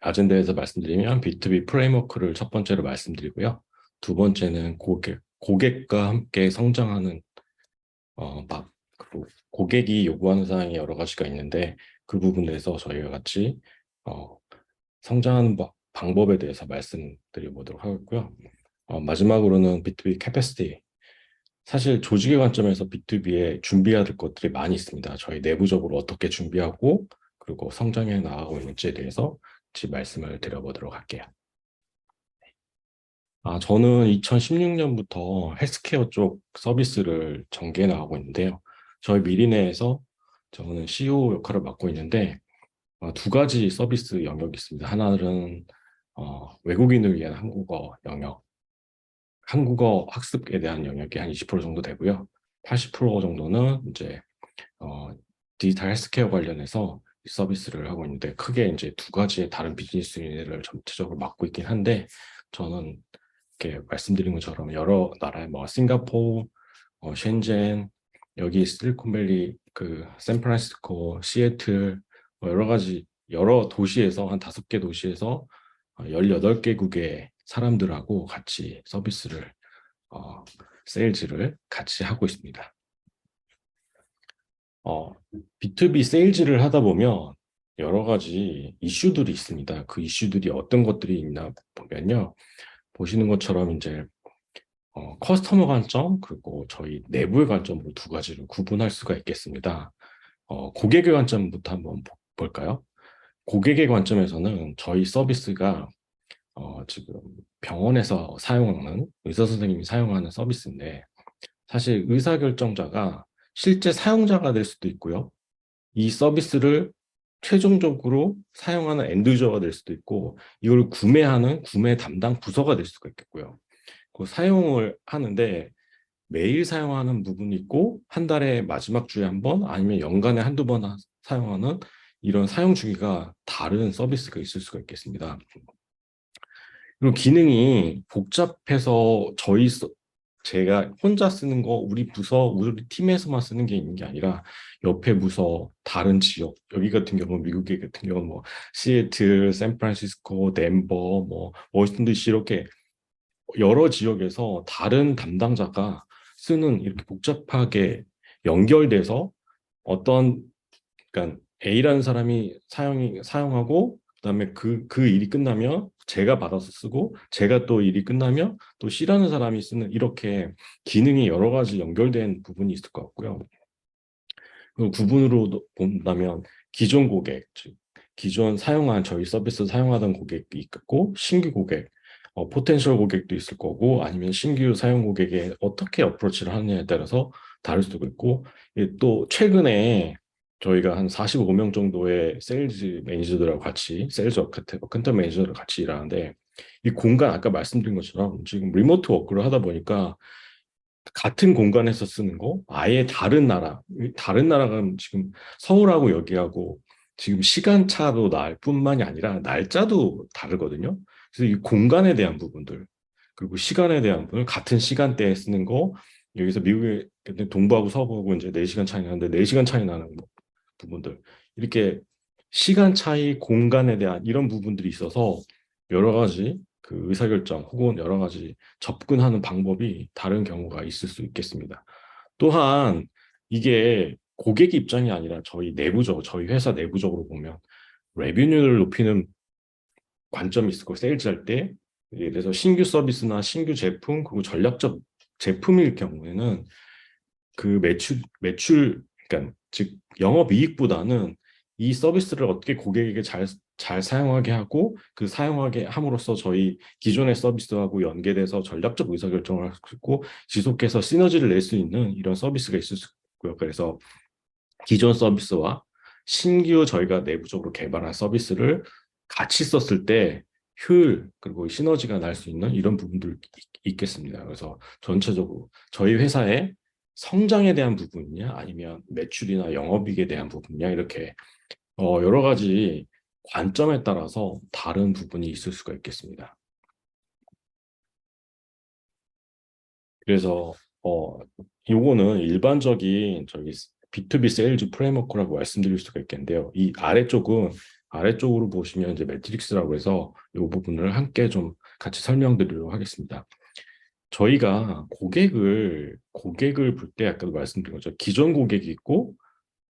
아젠다에서 말씀드리면 B2B 프레임워크를 첫 번째로 말씀드리고요. 두 번째는 고객과 함께 성장하는 그리고 고객이 요구하는 사항이 여러 가지가 있는데 그 부분에서 저희가 같이 어, 성장하는 방법에 대해서 말씀드려 보도록 하겠고요. 마지막으로는 B2B 캐패시티. 사실 조직의 관점에서 B2B에 준비해야 될 것들이 많이 있습니다. 저희 내부적으로 어떻게 준비하고 그리고 성장해 나가고 있는지에 대해서 같이 말씀을 드려보도록 할게요. 저는 2016년부터 헬스케어 쪽 서비스를 전개해 나가고 있는데요. 저희 미리네에서 저는 CEO 역할을 맡고 있는데 두 가지 서비스 영역이 있습니다. 하나는 외국인을 위한 한국어 영역, 한국어 학습에 대한 영역이 한 20% 정도 되고요. 80% 정도는 이제 어, 디지털 헬스케어 관련해서 이 서비스를 하고 있는데 크게 이제 두 가지의 다른 비즈니스 유닛을 전체적으로 맡고 있긴 한데 저는 이렇게 말씀드린 것처럼 여러 나라의 뭐 싱가포르, 셴젠, 여기 실리콘밸리, 그 샌프란시스코, 시애틀 여러 가지 여러 도시에서 한 5개 도시에서 18개국의 사람들하고 같이 서비스를 어, 세일즈를 같이 하고 있습니다. 어, B2B 세일즈를 하다 보면 여러 가지 이슈들이 있습니다. 그 이슈들이 어떤 것들이 있나 보면요. 보시는 것처럼 이제 커스터머 관점 그리고 저희 내부의 관점으로 두 가지를 구분할 수가 있겠습니다. 고객의 관점부터 한번 볼까요? 고객의 관점에서는 저희 서비스가 지금 병원에서 사용하는 의사 선생님이 사용하는 서비스인데 사실 의사결정자가 실제 사용자가 될 수도 있고요. 이 서비스를 최종적으로 사용하는 엔드 유저가 될 수도 있고 이걸 구매하는 구매 담당 부서가 될 수가 있겠고요. 그 사용을 하는데 매일 사용하는 부분이 있고 한 달에 마지막 주에 한 번 아니면 연간에 한두 번 사용하는 이런 사용 주기가 다른 서비스가 있을 수가 있겠습니다. 그리고 기능이 복잡해서 제가 혼자 쓰는 거 우리 부서 우리 팀에서만 쓰는 게 있는 게 아니라 옆에 부서 다른 지역 여기 같은 경우는 미국의 같은 경우는 뭐 시애틀, 샌프란시스코, 덴버, 뭐 워싱턴 DC 이렇게 여러 지역에서 다른 담당자가 쓰는 이렇게 복잡하게 연결돼서 어떤 그러니까 A라는 사람이 사용하고 그다음에 그 일이 끝나면 제가 받아서 쓰고 제가 또 일이 끝나면 또 C라는 사람이 쓰는 이렇게 기능이 여러 가지 연결된 부분이 있을 것 같고요. 그 구분으로 본다면 기존 고객, 즉 기존 사용한 저희 서비스 사용하던 고객이 있고 신규 고객, 포텐셜 고객도 있을 거고 아니면 신규 사용 고객에 어떻게 어프로치를 하느냐에 따라서 다를 수도 있고 또 최근에 저희가 한 45명 정도의 세일즈 매니저들하고 같이 세일즈 어컨트 매니저들 같이 일하는데 이 공간 아까 말씀드린 것처럼 지금 리모트 워크를 하다 보니까 같은 공간에서 쓰는 거 아예 다른 나라가 지금 서울하고 여기하고 지금 시간차도 날 뿐만이 아니라 날짜도 다르거든요. 그래서 이 공간에 대한 부분들 그리고 시간에 대한 부분 같은 시간대에 쓰는 거 여기서 미국의 동부하고 서부하고 이제 4시간 차이 나는데 4시간 차이 나는 부분들 이렇게 시간 차이 공간에 대한 이런 부분들이 있어서 여러 가지 그 의사결정 혹은 여러 가지 접근하는 방법이 다른 경우가 있을 수 있겠습니다. 또한 이게 고객 입장이 아니라 저희 회사 내부적으로 보면 레비뉴를 높이는 관점이 있을 거예요. 세일즈 할 때. 예를 들어서 신규 서비스나 신규 제품 그리고 전략적 제품일 경우에는 그 그러니까 즉 영업이익보다는 이 서비스를 어떻게 고객에게 잘 사용하게 하고 그 사용하게 함으로써 저희 기존의 서비스하고 연계돼서 전략적 의사결정을 할 수 있고 지속해서 시너지를 낼 수 있는 이런 서비스가 있을 수 있고요. 그래서 기존 서비스와 신규 저희가 내부적으로 개발한 서비스를 같이 썼을 때 효율 그리고 시너지가 날 수 있는 이런 부분들이 있겠습니다. 그래서 전체적으로 저희 회사의 성장에 대한 부분이냐 아니면 매출이나 영업이익에 대한 부분이냐 이렇게 여러 가지 관점에 따라서 다른 부분이 있을 수가 있겠습니다. 그래서 요거는 일반적인 저기 B2B 세일즈 프레임워크라고 말씀드릴 수가 있겠는데요. 이 아래쪽은 아래쪽으로 보시면 이제 매트릭스라고 해서 이 부분을 함께 좀 같이 설명드리도록 하겠습니다. 저희가 고객을 볼 때 아까도 말씀드린 거죠. 기존 고객이 있고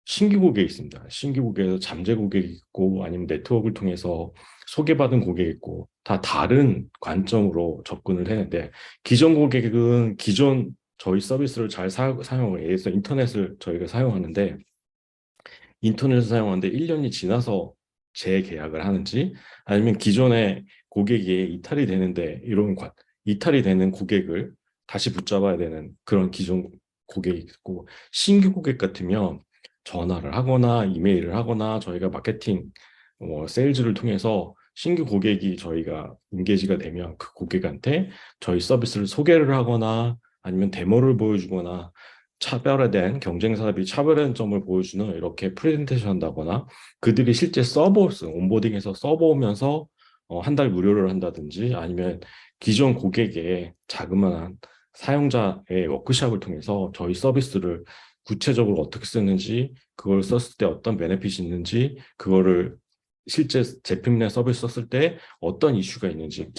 신규 고객이 있습니다. 신규 고객에서 잠재 고객이 있고 아니면 네트워크를 통해서 소개받은 고객이 있고 다 다른 관점으로 접근을 했는데 기존 고객은 기존 저희 서비스를 잘 사용을 해서 인터넷을 저희가 사용하는데 인터넷을 사용하는데 1년이 지나서 재계약을 하는지 아니면 기존의 고객이 이탈이 되는데 이탈이 되는 고객을 다시 붙잡아야 되는 그런 기존 고객이 있고 신규 고객 같으면 전화를 하거나 이메일을 하거나 저희가 마케팅 세일즈를 통해서 신규 고객이 저희가 인게이지가 되면 그 고객한테 저희 서비스를 소개를 하거나 아니면 데모를 보여주거나 차별화된 경쟁사들이 차별화된 점을 보여주는 이렇게 프레젠테이션 한다거나 그들이 실제 온보딩에서 써보면서 한 달 무료를 한다든지 아니면 기존 고객의 자그마한 사용자의 워크숍을 통해서 저희 서비스를 구체적으로 어떻게 쓰는지 그걸 썼을 때 어떤 베네핏이 있는지 그거를 실제 제품이나 서비스 썼을 때 어떤 이슈가 있는지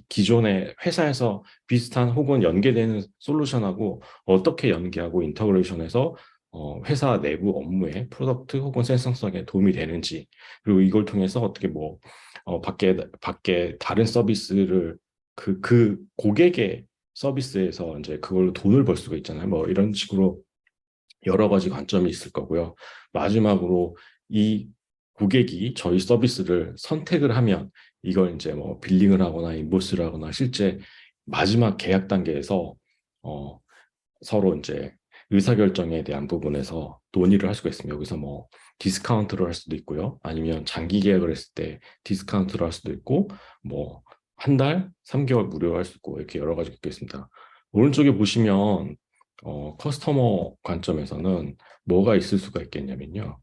기존의 회사에서 비슷한 혹은 연계되는 솔루션하고 어떻게 연계하고 인터그레이션해서 회사 내부 업무에 프로덕트 혹은 생산성에 도움이 되는지 그리고 이걸 통해서 어떻게 밖에 다른 서비스를 그 고객의 서비스에서 이제 그걸로 돈을 벌 수가 있잖아요. 뭐 이런 식으로 여러 가지 관점이 있을 거고요. 마지막으로 이 고객이 저희 서비스를 선택을 하면 이걸 이제 뭐 빌링을 하거나 인보스를 하거나 실제 마지막 계약 단계에서 어, 서로 이제 의사결정에 대한 부분에서 논의를 할 수가 있습니다. 여기서 뭐 디스카운트를 할 수도 있고요. 아니면 장기 계약을 했을 때 디스카운트를 할 수도 있고 뭐 한 달, 3개월 무료로 할 수 있고 이렇게 여러 가지가 있겠습니다. 오른쪽에 보시면 커스터머 관점에서는 뭐가 있을 수가 있겠냐면요.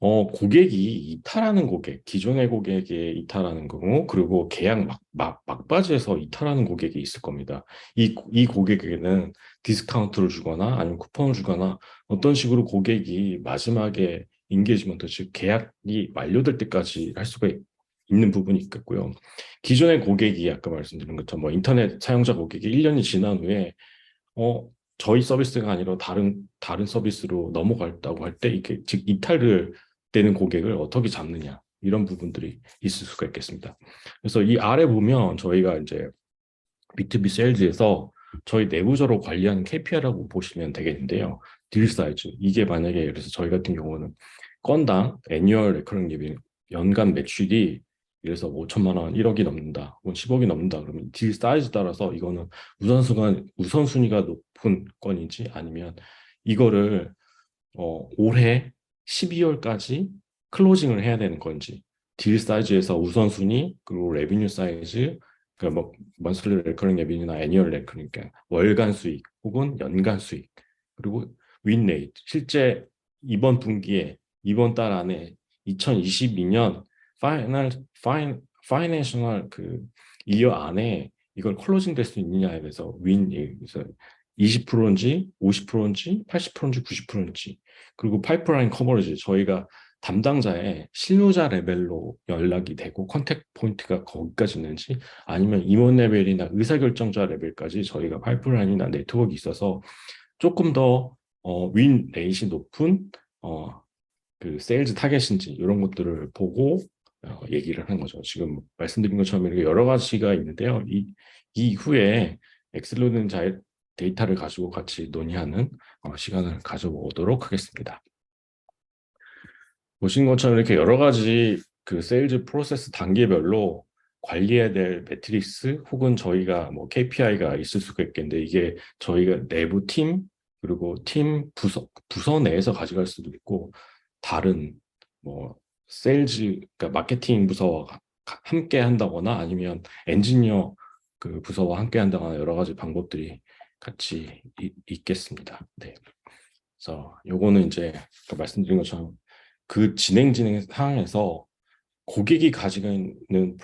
고객이 이탈하는 고객, 기존의 고객이 이탈하는 경우, 그리고 계약 막바지에서 이탈하는 고객이 있을 겁니다. 이 고객에게는 디스카운트를 주거나 아니면 쿠폰을 주거나 어떤 식으로 고객이 마지막에 인게이지먼트, 즉 계약이 만료될 때까지 할 수가 있는 부분이 있겠고요. 기존의 고객이 아까 말씀드린 것처럼 뭐 인터넷 사용자 고객이 1년이 지난 후에 저희 서비스가 아니라 다른 서비스로 넘어갔다고 할 때 이게 즉 이탈을 되는 고객을 어떻게 잡느냐 이런 부분들이 있을 수가 있겠습니다. 그래서 이 아래 보면 저희가 이제 B2B 세일즈에서 저희 내부적으로 관리하는 KPI라고 보시면 되겠는데요. 딜 사이즈 이게 만약에 그래서 저희 같은 경우는 건당 애뉴얼 레커링 리빈 연간 매출이 그래서 5천만 원, 1억이 넘는다, 혹은 10억이 넘는다 그러면 딜 사이즈 따라서 이거는 우선순위가 높은 건인지 아니면 이거를 올해 12월까지 클로징을 해야 되는 건지 딜 사이즈에서 우선순위 그리고 레비뉴 사이즈 그러니까 뭐 먼슬리 레커링 레비뉴나 애니얼 레커링 그러니까 월간 수익 혹은 연간 수익 그리고 윈 레이트 실제 이번 달 안에 2022년 파이낸셔널 그 이어 안에 이걸 클로징 될 수 있느냐에 대해서 그래서 20%인지 50%인지 80%인지 90%인지 그리고 파이프라인 커버리지 저희가 담당자의 실무자 레벨로 연락이 되고 컨택 포인트가 거기까지 있는지 아니면 임원 레벨이나 의사결정자 레벨까지 저희가 파이프라인이나 네트워크가 있어서 조금 더 윈 레이시 높은 그 세일즈 타겟인지 이런 것들을 보고 얘기를 하는 거죠. 지금 말씀드린 것처럼 이렇게 여러 가지가 있는데요. 이후에 엑셀로는 데이터를 가지고 같이 논의하는 시간을 가져보도록 하겠습니다. 보신 것처럼 이렇게 여러 가지 그 세일즈 프로세스 단계별로 관리해야 될 매트릭스 혹은 저희가 뭐 KPI가 있을 수가 있겠는데 이게 저희가 내부 팀 그리고 팀 부서 내에서 가져갈 수도 있고 다른 뭐 세일즈 그러니까 마케팅 부서와 함께 한다거나 아니면 엔지니어 그 부서와 함께 한다거나 여러 가지 방법들이 같이 있겠습니다. 네. 그래서 요거는 이제 아까 말씀드린 것처럼 그 진행 상황에서 고객이 가지고 있는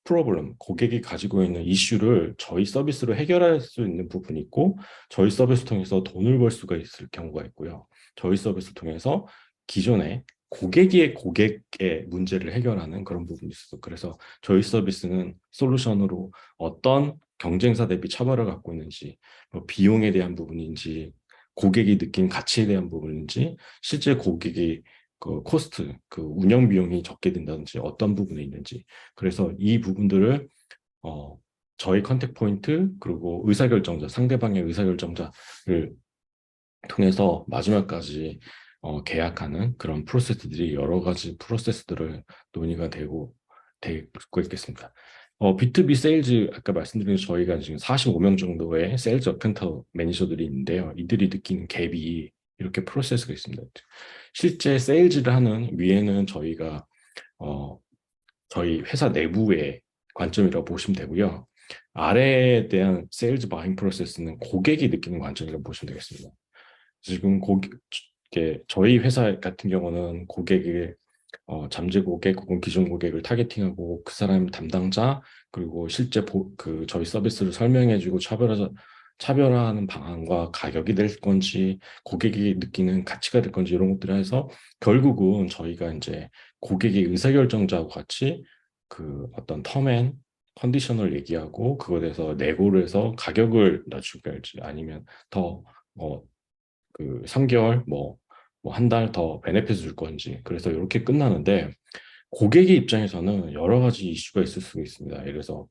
프로블럼, 고객이 가지고 있는 이슈를 저희 서비스로 해결할 수 있는 부분이 있고 저희 서비스 통해서 돈을 벌 수가 있을 경우가 있고요. 저희 서비스 통해서 기존의 고객의 문제를 해결하는 그런 부분이 있어서 그래서 저희 서비스는 솔루션으로 어떤 경쟁사 대비 차별을 갖고 있는지, 뭐 비용에 대한 부분인지, 고객이 느낀 가치에 대한 부분인지, 실제 고객이 그 코스트, 그 운영 비용이 적게 든다든지 어떤 부분에 있는지, 그래서 이 부분들을 어, 저희 컨택 포인트 그리고 의사결정자, 상대방의 의사결정자를 통해서 마지막까지 계약하는 그런 프로세스들이 여러 가지 프로세스들을 논의가 되고 있겠습니다. B2B 세일즈 아까 말씀드린 저희가 지금 45명 정도의 세일즈 어카운트 매니저들이 있는데요. 이들이 느끼는 갭이 이렇게 프로세스가 있습니다. 실제 세일즈를 하는 위에는 저희가 어, 저희 회사 내부의 관점이라고 보시면 되고요. 아래에 대한 세일즈 바잉 프로세스는 고객이 느끼는 관점이라고 보시면 되겠습니다. 지금 저희 회사 같은 경우는 고객의 잠재 고객 혹은 기존 고객을 타겟팅하고 그 사람 담당자 그리고 실제 그 저희 서비스를 설명해주고 차별화하는 방안과 가격이 될 건지 고객이 느끼는 가치가 될 건지 이런 것들을 해서 결국은 저희가 이제 고객의 의사결정자와 같이 그 어떤 텀앤 컨디션을 얘기하고 그거에 대해서 내고를 해서 가격을 낮출까 할지 아니면 더 그 3개월 뭐 한 달 더 베네핏을 줄 건지 그래서 이렇게 끝나는데 고객의 입장에서는 여러 가지 이슈가 있을 수 있습니다. 예를 들어서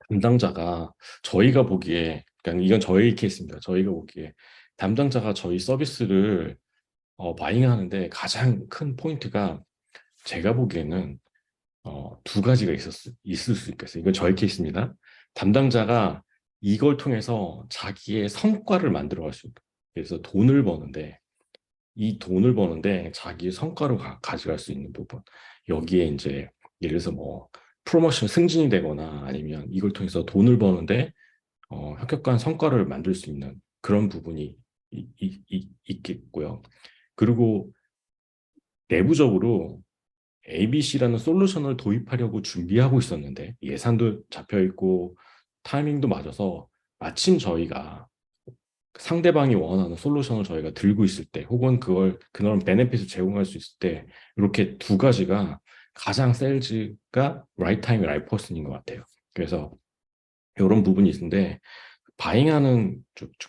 담당자가 저희가 보기에 그러니까 이건 저희 케이스입니다. 저희가 보기에 담당자가 저희 서비스를 바잉하는데 가장 큰 포인트가 제가 보기에는 두 가지가 있을 수 있겠어요. 이건 저희 케이스입니다. 담당자가 이걸 통해서 자기의 성과를 만들어갈 수 있다. 그래서 돈을 버는데 이 돈을 버는데 자기의 성과로 가져갈 수 있는 부분. 여기에 이제 예를 들어서 뭐 프로모션 승진이 되거나 아니면 이걸 통해서 돈을 버는데 혁혁한 성과를 만들 수 있는 그런 부분이 있겠고요. 그리고 내부적으로 ABC라는 솔루션을 도입하려고 준비하고 있었는데 예산도 잡혀 있고 타이밍도 맞아서 마침 저희가 상대방이 원하는 솔루션을 저희가 들고 있을 때 혹은 그런 베네핏을 제공할 수 있을 때 이렇게 두 가지가 가장 세일즈가 라이트 타임, 라이트 퍼슨인 것 같아요. 그래서 이런 부분이 있는데 바잉하는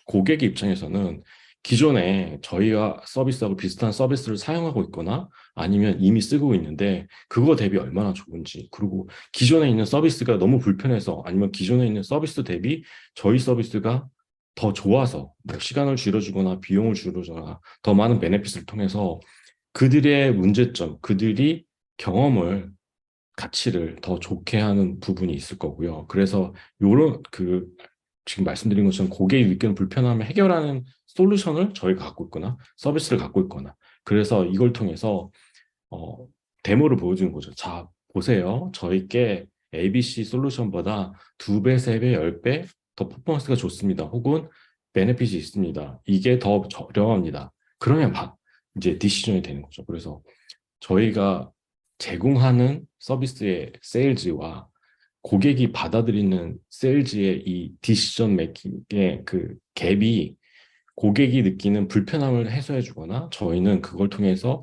고객의 입장에서는 기존에 저희가 서비스하고 비슷한 서비스를 사용하고 있거나 아니면 이미 쓰고 있는데 그거 대비 얼마나 좋은지 그리고 기존에 있는 서비스가 너무 불편해서 아니면 기존에 있는 서비스 대비 저희 서비스가 더 좋아서 뭐 시간을 줄여주거나 비용을 줄여주거나 더 많은 베네핏을 통해서 그들의 문제점, 그들이 경험을 가치를 더 좋게 하는 부분이 있을 거고요. 그래서 요런 지금 말씀드린 것처럼 고객이 느끼는 불편함을 해결하는 솔루션을 저희가 갖고 있거나 서비스를 갖고 있거나 그래서 이걸 통해서 어, 데모를 보여주는 거죠. 자, 보세요. 저희께 ABC 솔루션보다 2배, 3배, 10배 더 퍼포먼스가 좋습니다. 혹은 베네핏이 있습니다. 이게 더 저렴합니다. 그러면 이제 디시전이 되는 거죠. 그래서 저희가 제공하는 서비스의 세일즈와 고객이 받아들이는 세일즈의 이 디시전 메이킹의 그 갭이 고객이 느끼는 불편함을 해소해 주거나 저희는 그걸 통해서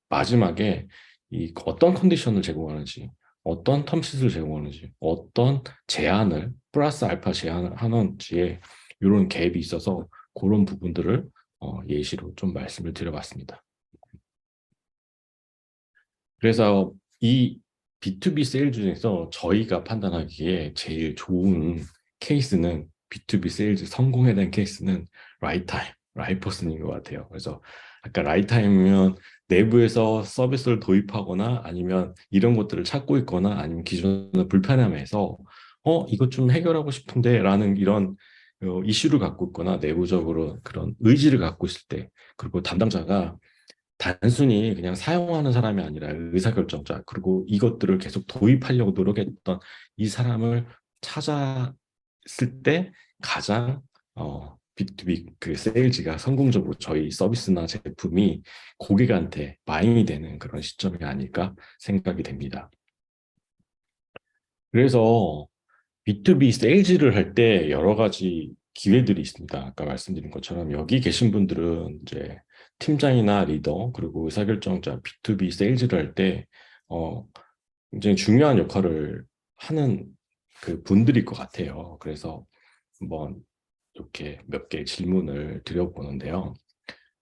마지막에 이 어떤 컨디션을 제공하는지 어떤 텀시트를 제공하는지 어떤 제한을 플러스 알파 제한을 하는지에 이런 갭이 있어서 그런 부분들을 예시로 좀 말씀을 드려봤습니다. 그래서 이 B2B 세일 중에서 저희가 판단하기에 제일 좋은 케이스는 B2B 세일즈 성공에 대한 케이스는 라이타임, 라이퍼슨인 것 같아요. 그래서 아까 라이타임이면 내부에서 서비스를 도입하거나 아니면 이런 것들을 찾고 있거나 아니면 기존의 불편함에서 이것 좀 해결하고 싶은데 라는 이런 이슈를 갖고 있거나 내부적으로 그런 의지를 갖고 있을 때 그리고 담당자가 단순히 그냥 사용하는 사람이 아니라 의사결정자, 그리고 이것들을 계속 도입하려고 노력했던 이 사람을 찾았을 때 가장 B2B 그 세일즈가 성공적으로 저희 서비스나 제품이 고객한테 마인이 되는 그런 시점이 아닐까 생각이 됩니다. 그래서 B2B 세일즈를 할 때 여러 가지 기회들이 있습니다. 아까 말씀드린 것처럼 여기 계신 분들은 이제 팀장이나 리더 그리고 의사결정자 B2B 세일즈를 할 때 굉장히 중요한 역할을 하는 그 분들일 것 같아요. 그래서 한번 이렇게 몇 개 질문을 드려보는데요.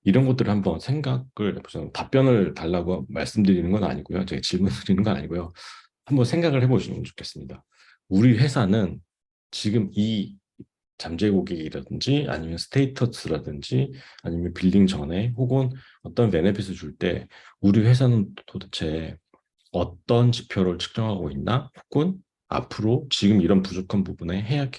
이런 것들을 한번 생각을 해보죠. 답변을 달라고 말씀드리는 건 아니고요. 제가 질문 드리는 건 아니고요. 한번 생각을 해보시면 좋겠습니다. 우리 회사는 지금 이 잠재 고객이라든지 아니면 스테이터스라든지 아니면 빌링 전에 혹은 어떤 베네핏을 줄 때 우리 회사는 도대체 어떤 지표를 측정하고 있나? 혹은 앞으로 지금 이런 부족한 부분에 해야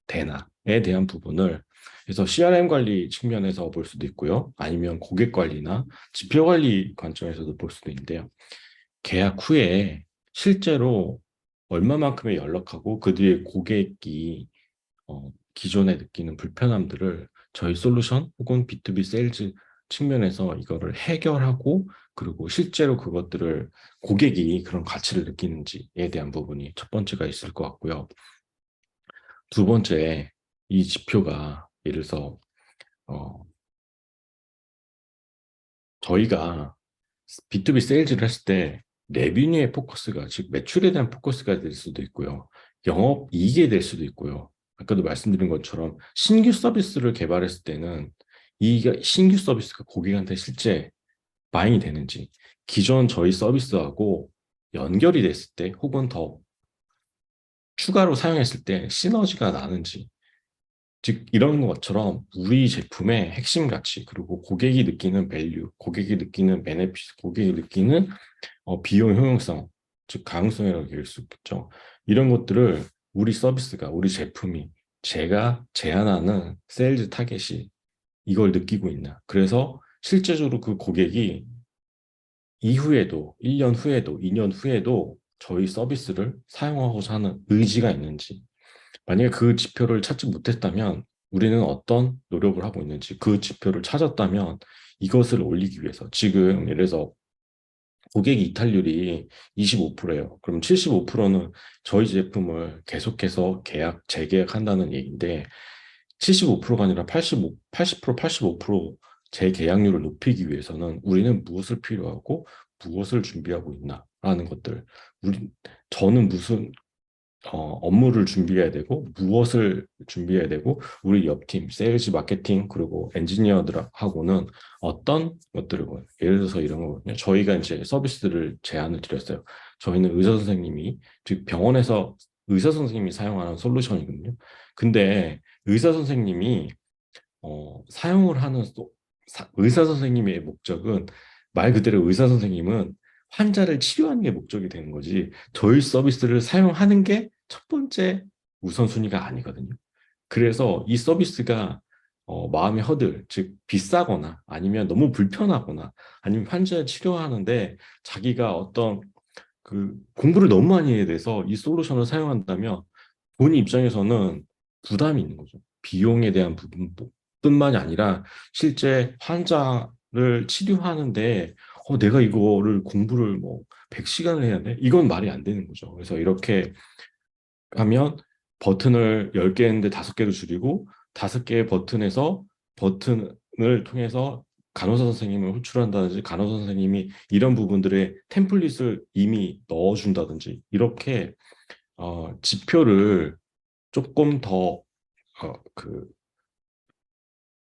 되나에 대한 부분을 그래서 CRM 관리 측면에서 볼 수도 있고요. 아니면 고객 관리나 지표 관리 관점에서도 볼 수도 있는데요. 계약 후에 실제로 얼마만큼의 연락하고 그 뒤에 고객이 기존에 느끼는 불편함들을 저희 솔루션 혹은 B2B 세일즈 측면에서 이거를 해결하고 그리고 실제로 그것들을 고객이 그런 가치를 느끼는지에 대한 부분이 첫 번째가 있을 것 같고요. 두 번째, 이 지표가 예를 들어서 저희가 B2B 세일즈를 했을 때 레비뉴의 포커스가 즉 매출에 대한 포커스가 될 수도 있고요. 영업 이익이 될 수도 있고요. 아까도 말씀드린 것처럼 신규 서비스를 개발했을 때는 이 신규 서비스가 고객한테 실제 마잉이 되는지 기존 저희 서비스하고 연결이 됐을 때 혹은 더 추가로 사용했을 때 시너지가 나는지 즉 이런 것처럼 우리 제품의 핵심 가치 그리고 고객이 느끼는 밸류, 고객이 느끼는 베네핏, 고객이 느끼는 비용 효용성, 즉 가용성이라고 얘기할 수 있겠죠. 이런 것들을 우리 서비스가 우리 제품이 제가 제안하는 세일즈 타겟이 이걸 느끼고 있나. 그래서 실제적으로 그 고객이 이후에도 1년 후에도 2년 후에도 저희 서비스를 사용하고자 하는 의지가 있는지 만약에 그 지표를 찾지 못했다면 우리는 어떤 노력을 하고 있는지 그 지표를 찾았다면 이것을 올리기 위해서 지금 예를 들어서 고객 이탈률이 25%예요. 그럼 75%는 저희 제품을 계속해서 재계약한다는 얘기인데 75%가 아니라 80%, 85% 재계약률을 높이기 위해서는 우리는 무엇을 필요하고 무엇을 준비하고 있나라는 것들. 저는 무슨 업무를 준비해야 되고 무엇을 준비해야 되고 우리 옆팀 세일즈 마케팅 그리고 엔지니어들하고는 어떤 것들을 예를 들어서 이런 거거든요. 저희가 이제 서비스를 제안을 드렸어요. 저희는 의사 선생님이 즉 병원에서 의사 선생님이 사용하는 솔루션이거든요. 근데 의사 선생님이 사용을 하는 의사 선생님의 목적은 말 그대로 의사 선생님은 환자를 치료하는 게 목적이 되는 거지 저희 서비스를 사용하는 게 첫 번째 우선순위가 아니거든요. 그래서 이 서비스가 마음의 허들, 즉 비싸거나 아니면 너무 불편하거나 아니면 환자를 치료하는데 자기가 어떤 그 공부를 너무 많이 해야 돼서 이 솔루션을 사용한다면 본인 입장에서는 부담이 있는 거죠. 비용에 대한 부분뿐만이 아니라 실제 환자를 치료하는데 내가 이거를 공부를 뭐 100시간을 해야 돼? 이건 말이 안 되는 거죠. 그래서 이렇게 하면 버튼을 10개 했는데 5개로 줄이고 5개의 버튼에서 버튼을 통해서 간호사 선생님을 호출한다든지 간호사 선생님이 이런 부분들의 템플릿을 이미 넣어준다든지 이렇게 지표를 조금 더 그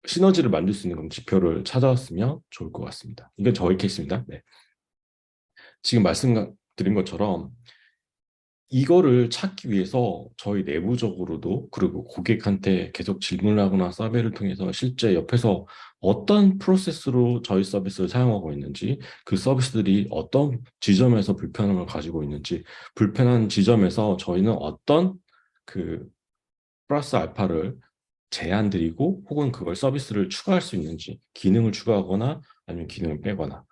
시너지를 만들 수 있는 그런 지표를 찾아왔으면 좋을 것 같습니다. 이건 저희 케이스입니다. 네. 지금 말씀드린 것처럼 이거를 찾기 위해서 저희 내부적으로도 그리고 고객한테 계속 질문을 하거나 서베이를 통해서 실제 옆에서 어떤 프로세스로 저희 서비스를 사용하고 있는지 그 서비스들이 어떤 지점에서 불편함을 가지고 있는지 불편한 지점에서 저희는 어떤 그 플러스 알파를 제안드리고 혹은 그걸 서비스를 추가할 수 있는지 기능을 추가하거나 아니면 기능을 빼거나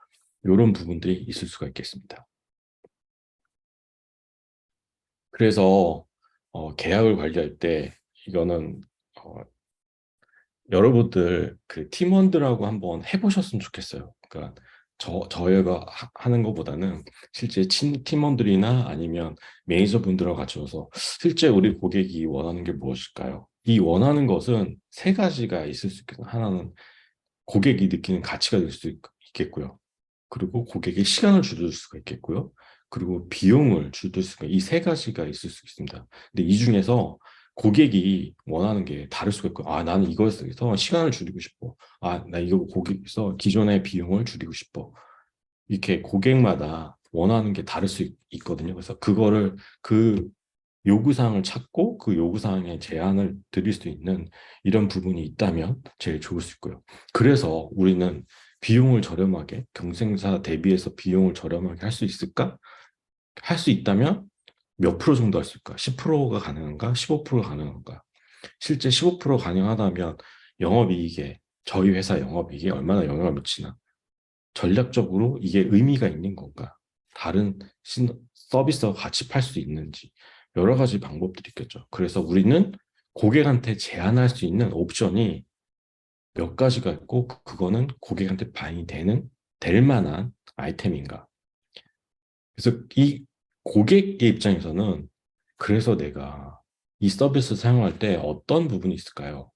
이런 부분들이 있을 수가 있겠습니다. 그래서 계약을 관리할 때 이거는 어, 여러분들 그 팀원들하고 한번 해보셨으면 좋겠어요. 그러니까 저희가 하는 것보다는 실제 팀원들이나 아니면 매니저분들하고 같이 와서 실제 우리 고객이 원하는 게 무엇일까요? 이 원하는 것은 세 가지가 있을 수 있거든요. 하나는 고객이 느끼는 가치가 될 수 있겠고요. 그리고 고객의 시간을 줄일 수가 있겠고요. 그리고 비용을 줄일 수가 이 세 가지가 있을 수 있습니다. 근데 이 중에서 고객이 원하는 게 다를 수가 있고, 아, 나는 이거에서 시간을 줄이고 싶어. 아, 나 이거 고객에서 기존의 비용을 줄이고 싶어. 이렇게 고객마다 원하는 게 다를 수 있거든요. 그래서 그거를 그 요구사항을 찾고 그 요구사항에 제한을 드릴 수 있는 이런 부분이 있다면 제일 좋을 수 있고요. 그래서 우리는 비용을 저렴하게 경쟁사 대비해서 비용을 저렴하게 할 수 있을까? 할 수 있다면 몇 프로 정도 할 수 있을까? 10%가 가능한가? 15%가 가능한가? 실제 15% 가능하다면 영업이익에 저희 회사 영업이익에 얼마나 영향을 미치나? 전략적으로 이게 의미가 있는 건가? 다른 서비스와 같이 팔 수 있는지 여러 가지 방법들이 있겠죠. 그래서 우리는 고객한테 제안할 수 있는 옵션이 몇 가지가 있고 그거는 고객한테 반영이 될 만한 아이템인가. 그래서 이 고객의 입장에서는 그래서 내가 이 서비스 사용할 때 어떤 부분이 있을까요?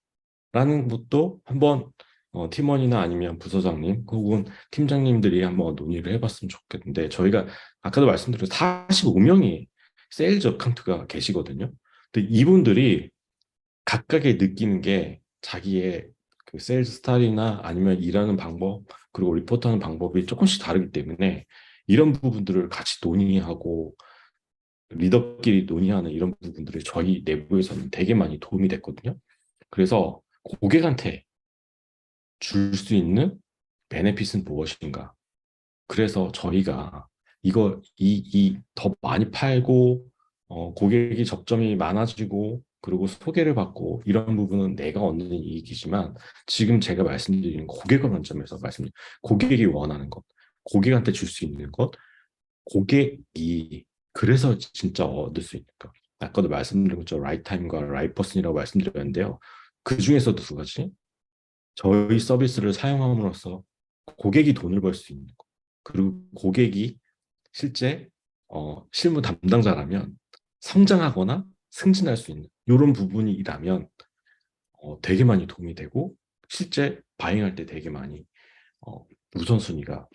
라는 것도 한번 팀원이나 아니면 부서장님 혹은 팀장님들이 한번 논의를 해봤으면 좋겠는데 저희가 아까도 말씀드린 45명이 세일즈 어카운트가 계시거든요. 근데 이분들이 각각의 느끼는 게 자기의 그 세일즈 스타일이나 아니면 일하는 방법 그리고 리포트하는 방법이 조금씩 다르기 때문에 이런 부분들을 같이 논의하고 리더끼리 논의하는 이런 부분들이 저희 내부에서는 되게 많이 도움이 됐거든요. 그래서 고객한테 줄 수 있는 베네핏은 무엇인가? 그래서 저희가 더 많이 팔고, 고객이 접점이 많아지고, 그리고 소개를 받고, 이런 부분은 내가 얻는 이익이지만, 지금 제가 말씀드리는 고객의 관점에서 고객이 원하는 것, 고객한테 줄 수 있는 것, 고객이 그래서 진짜 얻을 수 있을까? 아까도 말씀드린 것처럼 라이트 타임과 라이트 퍼슨이라고 말씀드렸는데요. 그 중에서도 두 가지. 저희 서비스를 사용함으로써 고객이 돈을 벌 수 있는 거. 그리고 고객이 실제 실무 담당자라면 성장하거나 승진할 수 있는 이런 부분이라면 되게 많이 도움이 되고 실제 바잉할 때 되게 많이 우선순위가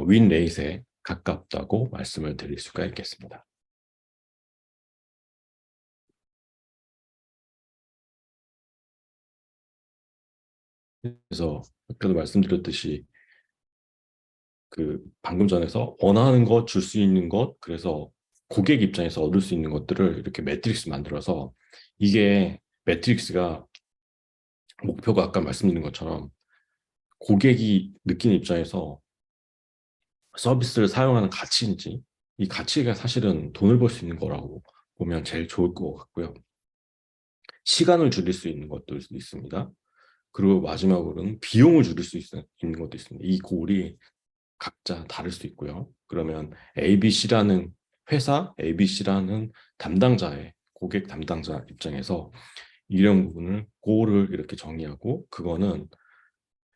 윈 레이스에 가깝다고 말씀을 드릴 수가 있겠습니다. 그래서 아까도 말씀드렸듯이 그 방금 전에서 원하는 것, 줄 수 있는 것, 그래서 고객 입장에서 얻을 수 있는 것들을 이렇게 매트릭스 만들어서 이게 매트릭스가 목표가 아까 말씀드린 것처럼 고객이 느끼는 입장에서 서비스를 사용하는 가치인지 이 가치가 사실은 돈을 벌 수 있는 거라고 보면 제일 좋을 것 같고요. 시간을 줄일 수 있는 것도 있습니다. 그리고 마지막으로는 비용을 줄일 수 있는 것도 있습니다. 이 골이 각자 다를 수 있고요. 그러면 ABC라는 회사, ABC라는 담당자의 고객 담당자 입장에서 이런 부분을 고를 이렇게 정의하고 그거는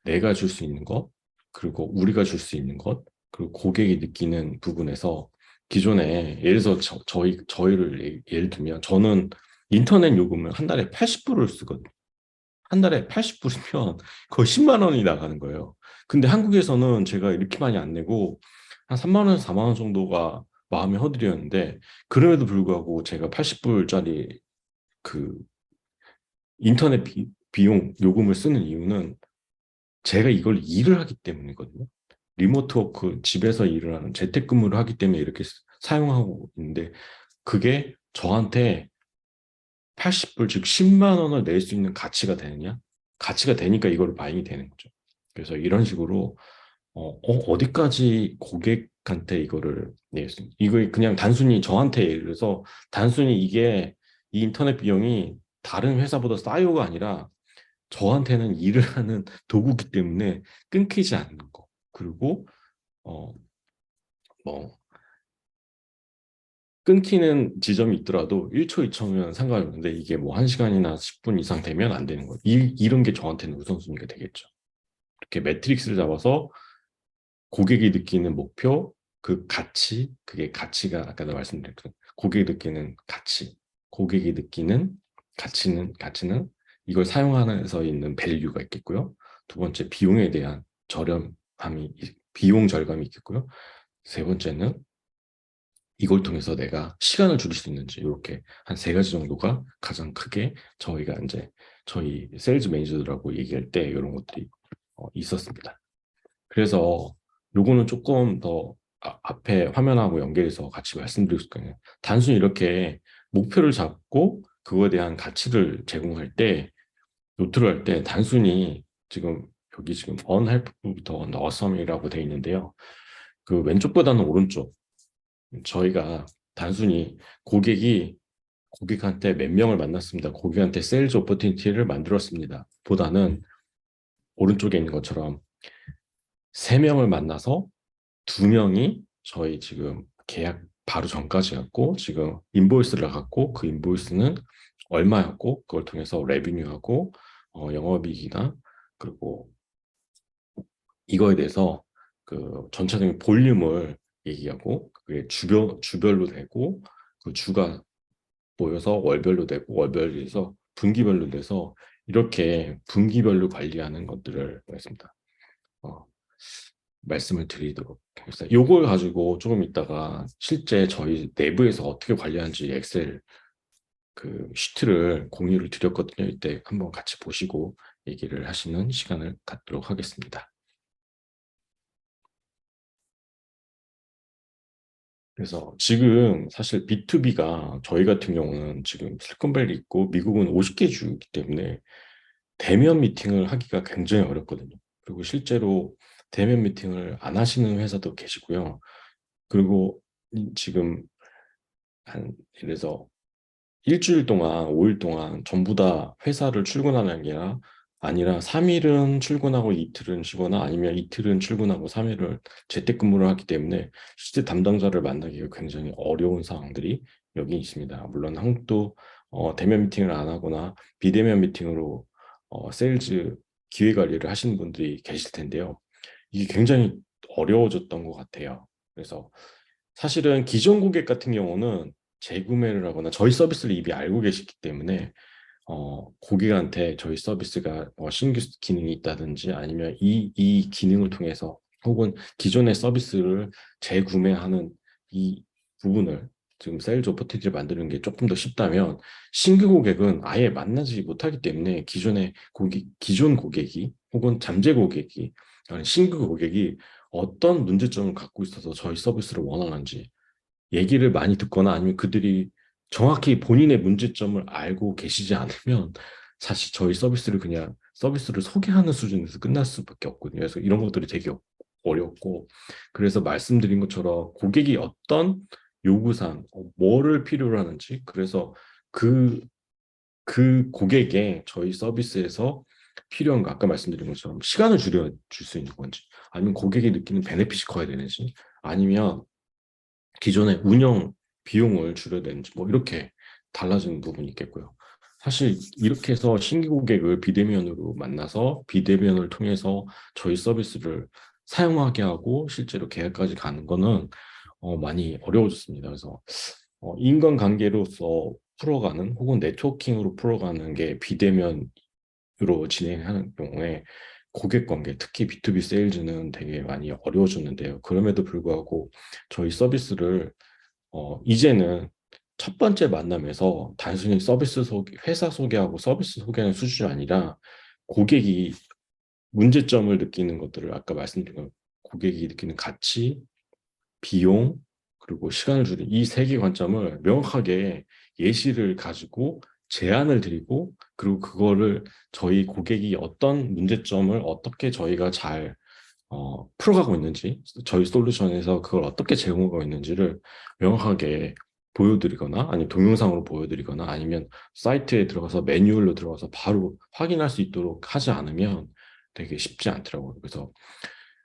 내가 줄 수 있는 것, 그리고 우리가 줄 수 있는 것, 그리고 고객이 느끼는 부분에서 기존에 예를 들어서 저희를 예를 들면 저는 인터넷 요금을 한 달에 80불을 쓰거든요. 한 달에 80불이면 거의 10만 원이 나가는 거예요. 근데 한국에서는 제가 이렇게 많이 안 내고 한 3만 원, 4만 원 정도가 마음의 허들이었는데 그럼에도 불구하고 제가 80불짜리 그 인터넷 비용 요금을 쓰는 이유는 제가 이걸 일을 하기 때문이거든요. 리모트 워크 집에서 일을 하는 재택근무를 하기 때문에 이렇게 사용하고 있는데 그게 저한테 80불 즉 10만 원을 낼 수 있는 가치가 되느냐? 가치가 되니까 이걸 바잉이 되는 거죠. 그래서 이런 식으로 어디까지 고객한테 이거를 내겠습니까? 이거 그냥 단순히 저한테 예를 들어서 단순히 이게 이 인터넷 비용이 다른 회사보다 싸요가 아니라 저한테는 일을 하는 도구기 때문에 끊기지 않는 거. 그리고 어, 뭐 끊기는 지점이 있더라도 1초, 2초면 상관없는데 이게 뭐 1시간이나 10분 이상 되면 안 되는 거예요. 이런 게 저한테는 우선순위가 되겠죠. 이렇게 매트릭스를 잡아서 고객이 느끼는 목표, 그 가치, 그게 가치가 아까도 말씀드렸던 고객이 느끼는 가치, 고객이 느끼는 가치는 이걸 사용하면서 있는 밸류가 있겠고요. 두 번째 비용에 대한 비용 절감이 있겠고요. 세 번째는 이걸 통해서 내가 시간을 줄일 수 있는지 이렇게 한 세 가지 정도가 가장 크게 저희가 이제 저희 세일즈 매니저들하고 얘기할 때 이런 것들이 있었습니다. 그래서 요거는 조금 더 앞에 화면하고 연결해서 같이 말씀드릴 수 있거든요. 단순히 이렇게 목표를 잡고 그거에 대한 가치를 제공할 때 노트를 할 때 단순히 지금 여기 지금 unhelpful부터 awesome이라고 되어 있는데요. 그 왼쪽보다는 오른쪽 저희가 단순히 고객한테 몇 명을 만났습니다. 고객한테 세일즈 오퍼튜니티를 만들었습니다. 보다는 오른쪽에 있는 것처럼 세 명을 만나서 두 명이 저희 지금 계약 바로 전까지 갖고 지금 인보이스를 갖고 그 인보이스는 얼마였고 그걸 통해서 레비뉴하고 영업이익이나 그리고 이거에 대해서 그 전체적인 볼륨을 얘기하고 그게 주별로 되고 그 주가 모여서 월별로 되고 월별에서 분기별로 돼서 이렇게 분기별로 관리하는 것들을 했습니다. 어, 말씀을 드리도록 하겠습니다. 요걸 가지고 조금 있다가 실제 저희 내부에서 어떻게 관리하는지 엑셀 그 시트를 공유를 드렸거든요. 이때 한번 같이 보시고 얘기를 하시는 시간을 갖도록 하겠습니다. 그래서 지금 사실 B2B가 저희 같은 경우는 지금 실리콘밸리 있고 미국은 50개 주이기 때문에 대면 미팅을 하기가 굉장히 어렵거든요. 그리고 실제로 대면 미팅을 안 하시는 회사도 계시고요. 그리고 지금 한 이래서 일주일 동안, 5일 동안 전부 다 회사를 출근하는 게 아니라 3일은 출근하고 이틀은 쉬거나 아니면 이틀은 출근하고 3일을 재택근무를 하기 때문에 실제 담당자를 만나기가 굉장히 어려운 상황들이 여기 있습니다. 물론 한국도 대면 미팅을 안 하거나 비대면 미팅으로 세일즈 기획 관리를 하시는 분들이 계실 텐데요. 이게 굉장히 어려워졌던 것 같아요. 그래서 사실은 기존 고객 같은 경우는 재구매를 하거나 저희 서비스를 이미 알고 계시기 때문에 고객한테 저희 서비스가 신규 기능이 있다든지 아니면 이 기능을 통해서 혹은 기존의 서비스를 재구매하는 이 부분을 지금 세일즈 오퍼티티를 만드는 게 조금 더 쉽다면 신규 고객은 아예 만나지 못하기 때문에 기존 고객이 혹은 잠재 고객이 아니 신규 고객이 어떤 문제점을 갖고 있어서 저희 서비스를 원하는지 얘기를 많이 듣거나 아니면 그들이 정확히 본인의 문제점을 알고 계시지 않으면 사실 저희 서비스를 그냥 서비스를 소개하는 수준에서 끝날 수밖에 없거든요. 그래서 이런 것들이 되게 어렵고 그래서 말씀드린 것처럼 고객이 어떤 요구사항, 뭐를 필요로 하는지 그래서 그, 그 고객의 저희 서비스에서 필요한 거 아까 말씀드린 것처럼 시간을 줄여 줄 수 있는 건지 아니면 고객이 느끼는 베네핏이 커야 되는지 아니면 기존의 운영 비용을 줄여야 되는지 뭐 이렇게 달라지는 부분이 있겠고요. 사실 이렇게 해서 신규 고객을 비대면으로 만나서 비대면을 통해서 저희 서비스를 사용하게 하고 실제로 계약까지 가는 거는 많이 어려워졌습니다. 그래서 인간관계로서 풀어가는 혹은 네트워킹으로 풀어가는 게 비대면으로 진행하는 경우에 고객 관계, 특히 B2B 세일즈는 되게 많이 어려워졌는데요. 그럼에도 불구하고 저희 서비스를 이제는 첫 번째 만남에서 단순히 회사 소개하고 서비스 소개하는 수준이 아니라 고객이 문제점을 느끼는 것들을 아까 말씀드린 고객이 느끼는 가치, 비용, 그리고 시간을 줄인 이 세 개 관점을 명확하게 예시를 가지고 제안을 드리고 그리고 그거를 저희 고객이 어떤 문제점을 어떻게 저희가 잘 풀어가고 있는지 저희 솔루션에서 그걸 어떻게 제공하고 있는지를 명확하게 보여드리거나 아니면 동영상으로 보여드리거나 아니면 사이트에 들어가서 매뉴얼로 들어가서 바로 확인할 수 있도록 하지 않으면 되게 쉽지 않더라고요. 그래서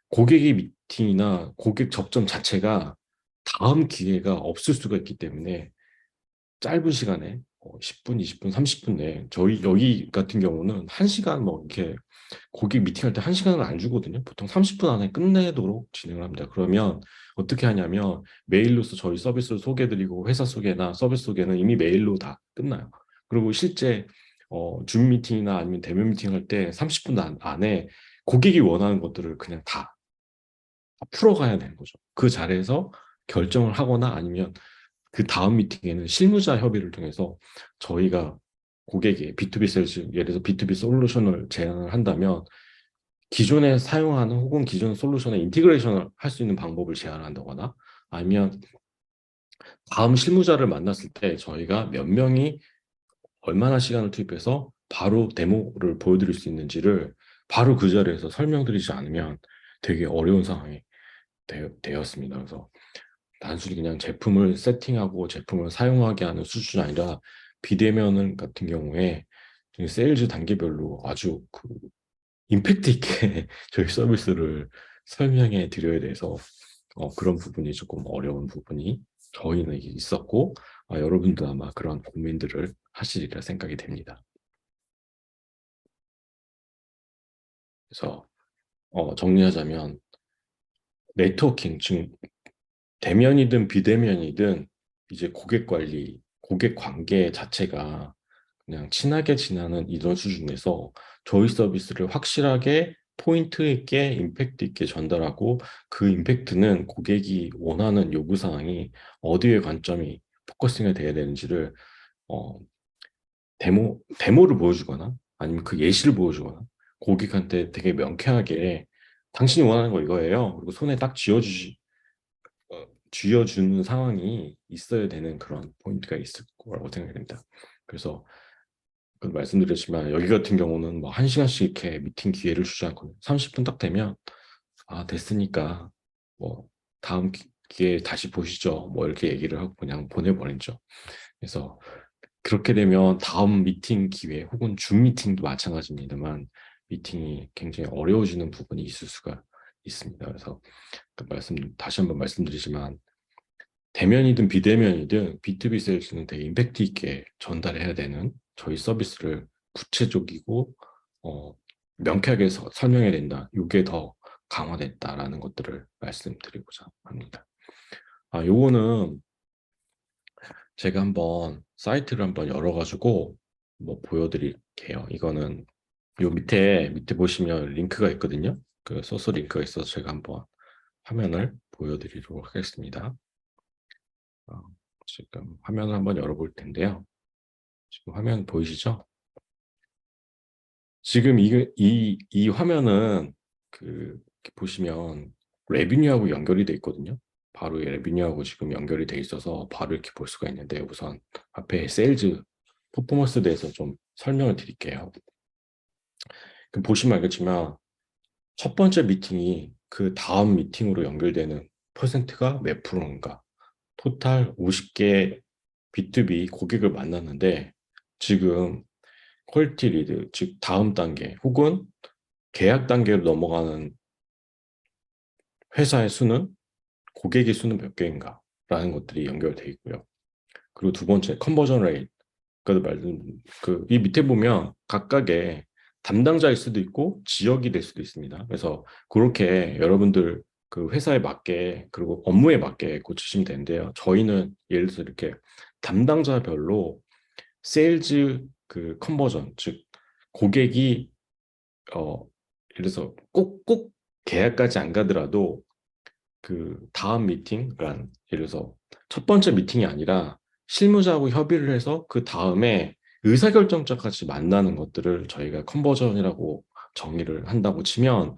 고객의 미팅이나 고객 접점 자체가 다음 기회가 없을 수가 있기 때문에 짧은 시간에 10분, 20분, 30분 내에 저희 여기 같은 경우는 1시간 뭐 이렇게 고객 미팅할 때 1시간을 안 주거든요. 보통 30분 안에 끝내도록 진행을 합니다. 그러면 어떻게 하냐면 메일로서 저희 서비스를 소개해드리고 회사 소개나 서비스 소개는 이미 메일로 다 끝나요. 그리고 실제 줌 미팅이나 아니면 대면 미팅 할 때 30분 안에 고객이 원하는 것들을 그냥 다 풀어가야 되는 거죠. 그 자리에서 결정을 하거나 아니면 그 다음 미팅에는 실무자 협의를 통해서 저희가 고객의 B2B 세일즈, 예를 들어서 B2B 솔루션을 제안을 한다면 기존에 사용하는 혹은 기존 솔루션에 인티그레이션을 할 수 있는 방법을 제안한다거나 아니면 다음 실무자를 만났을 때 저희가 몇 명이 얼마나 시간을 투입해서 바로 데모를 보여드릴 수 있는지를 바로 그 자리에서 설명드리지 않으면 되게 어려운 상황이 되었습니다. 그래서 단순히 그냥 제품을 세팅하고 제품을 사용하게 하는 수준이 아니라 비대면 같은 경우에 세일즈 단계별로 아주 그 임팩트 있게 저희 서비스를 설명해 드려야 돼서 그런 부분이 조금 어려운 부분이 저희는 있었고 여러분도 아마 그런 고민들을 하시리라 생각이 됩니다. 그래서 정리하자면 네트워킹, 즉 대면이든 비대면이든 이제 고객 관리, 고객 관계 자체가 그냥 친하게 지나는 이런 수준에서 저희 서비스를 확실하게 포인트 있게 임팩트 있게 전달하고 그 임팩트는 고객이 원하는 요구사항이 어디에 관점이 포커싱이 돼야 되는지를 어, 데모를 보여주거나 아니면 그 예시를 보여주거나 고객한테 되게 명쾌하게 당신이 원하는 거 이거예요. 그리고 손에 딱 쥐어주는 상황이 있어야 되는 그런 포인트가 있을 거라고 생각됩니다. 그래서 말씀드렸지만 여기 같은 경우는 뭐 1시간씩 이렇게 미팅 기회를 주지 않고 30분 딱 되면 됐으니까 뭐 다음 기회에 다시 보시죠. 뭐 이렇게 얘기를 하고 그냥 보내버리죠. 그래서 그렇게 되면 다음 미팅 기회 혹은 줌 미팅도 마찬가지입니다만 미팅이 굉장히 어려워지는 부분이 있을 수가 있습니다. 그래서 다시 한번 말씀드리지만 대면이든 비대면이든 B2B 세일즈는 되게 임팩트 있게 전달해야 되는 저희 서비스를 구체적이고 어, 명쾌하게 설명해야 된다. 이게 더 강화됐다라는 것들을 말씀드리고자 합니다. 요거는 제가 한번 사이트를 한번 열어가지고 뭐 보여드릴게요. 이거는 요 밑에 보시면 링크가 있거든요. 그 소스 링크가 있어서 제가 한번 화면을 보여드리도록 하겠습니다. 어, 지금 화면을 한번 열어볼 텐데요. 지금 화면 보이시죠? 지금 이 화면은 이렇게 보시면 레비뉴하고 연결이 돼 있거든요. 바로 이 레비뉴하고 지금 연결이 돼 있어서 바로 이렇게 볼 수가 있는데 우선 앞에 세일즈 퍼포먼스에 대해서 좀 설명을 드릴게요. 보시면 알겠지만 첫 번째 미팅이 그 다음 미팅으로 연결되는 퍼센트가 몇 프로인가? 토탈 50개 B2B 고객을 만났는데 지금 퀄리티 리드, 즉 다음 단계 혹은 계약 단계로 넘어가는 회사의 수는 고객의 수는 몇 개인가? 라는 것들이 연결되어 있고요. 그리고 두 번째 컨버전 레이트. 이 밑에 보면 각각의 담당자일 수도 있고 지역이 될 수도 있습니다. 그래서 그렇게 여러분들 그 회사에 맞게 그리고 업무에 맞게 고치시면 되는데요. 저희는 예를 들어서 이렇게 담당자별로 세일즈 그 컨버전, 즉 고객이 예를 들어서 꼭 계약까지 안 가더라도 그 다음 미팅, 그러니까 예를 들어서 첫 번째 미팅이 아니라 실무자하고 협의를 해서 그 다음에 의사결정자까지 만나는 것들을 저희가 컨버전이라고 정의를 한다고 치면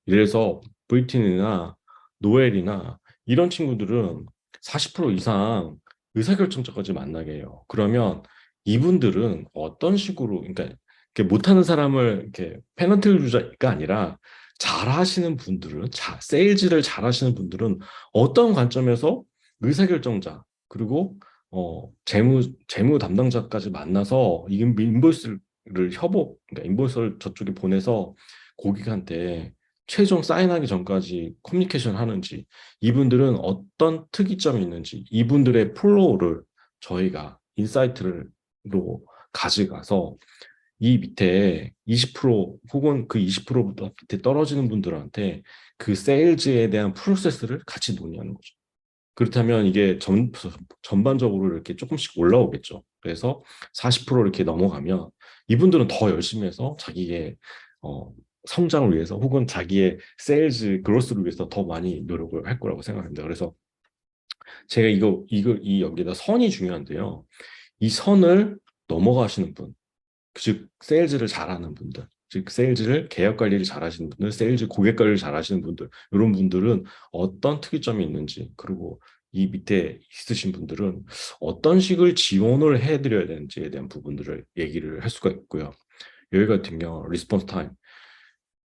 예를 들어서 브리틴이나 노엘이나 이런 친구들은 40% 이상 의사결정자까지 만나게 해요. 그러면 이분들은 어떤 식으로, 그러니까 이렇게 못하는 사람을 이렇게 페널티를 주자가 아니라 잘하시는 분들은, 세일즈를 잘하시는 분들은 어떤 관점에서 의사결정자, 그리고 재무 담당자까지 만나서 이 인보이스를 그러니까 인보이스를 저쪽에 보내서 고객한테 최종 사인하기 전까지 커뮤니케이션 하는지, 이분들은 어떤 특이점이 있는지, 이분들의 플로우를 저희가 인사이트로 가져가서 이 밑에 20% 혹은 그 20%보다 밑에 떨어지는 분들한테 그 세일즈에 대한 프로세스를 같이 논의하는 거죠. 그렇다면 이게 전반적으로 이렇게 조금씩 올라오겠죠. 그래서 40% 이렇게 넘어가면 이분들은 더 열심히 해서 자기의 성장을 위해서 혹은 자기의 세일즈 그로스를 위해서 더 많이 노력을 할 거라고 생각합니다. 그래서 제가 이 여기다 선이 중요한데요. 이 선을 넘어가시는 분, 즉 세일즈를 잘하는 분들, 즉 세일즈를 계약 관리를 잘하시는 분들, 세일즈 고객 관리를 잘하시는 분들, 이런 분들은 어떤 특이점이 있는지, 그리고 이 밑에 있으신 분들은 어떤 식을 지원을 해드려야 되는지에 대한 부분들을 얘기를 할 수가 있고요. 여기 같은 경우 리스폰스 타임,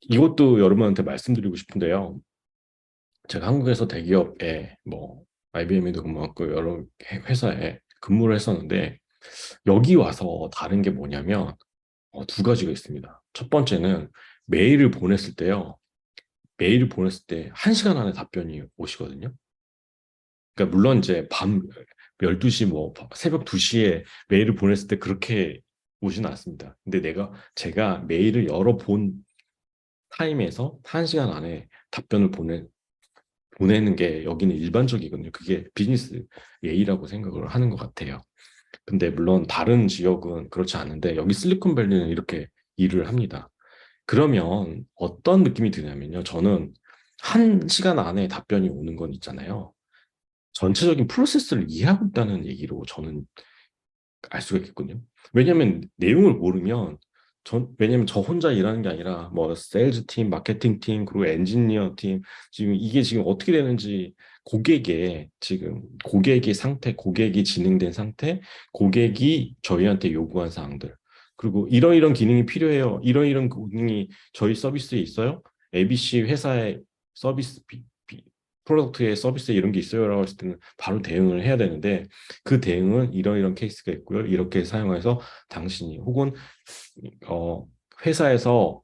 이것도 여러분한테 말씀드리고 싶은데요. 제가 한국에서 대기업에 뭐 IBM에도 근무했고 여러 회사에 근무를 했었는데 여기 와서 다른 게 뭐냐면 두 가지가 있습니다. 첫 번째는 메일을 보냈을 때요. 메일을 보냈을 때 1시간 안에 답변이 오시거든요. 그러니까 물론 이제 밤 12시 뭐 새벽 2시에 메일을 보냈을 때 그렇게 오지는 않습니다. 근데 제가 메일을 열어본 타임에서 1시간 안에 답변을 보내는 게 여기는 일반적이거든요. 그게 비즈니스 예의라고 생각을 하는 것 같아요. 근데 물론 다른 지역은 그렇지 않은데 여기 실리콘밸리는 이렇게 일을 합니다. 그러면 어떤 느낌이 드냐면요. 저는 1시간 안에 답변이 오는 건 있잖아요. 전체적인 프로세스를 이해하고 있다는 얘기로 저는 알 수가 있겠군요. 왜냐하면 내용을 모르면 왜냐면 저 혼자 일하는 게 아니라 뭐 세일즈 팀, 마케팅 팀, 그리고 엔지니어 팀 지금 이게 지금 어떻게 되는지 고객의 상태, 고객이 진행된 상태, 고객이 저희한테 요구한 사항들 그리고 이런 기능이 필요해요. 이런 기능이 저희 서비스에 있어요. ABC 회사의 서비스 프로덕트의 서비스에 이런 게 있어요라고 했을 때는 바로 대응을 해야 되는데 그 대응은 이런 케이스가 있고요. 이렇게 사용해서 당신이 혹은 어, 회사에서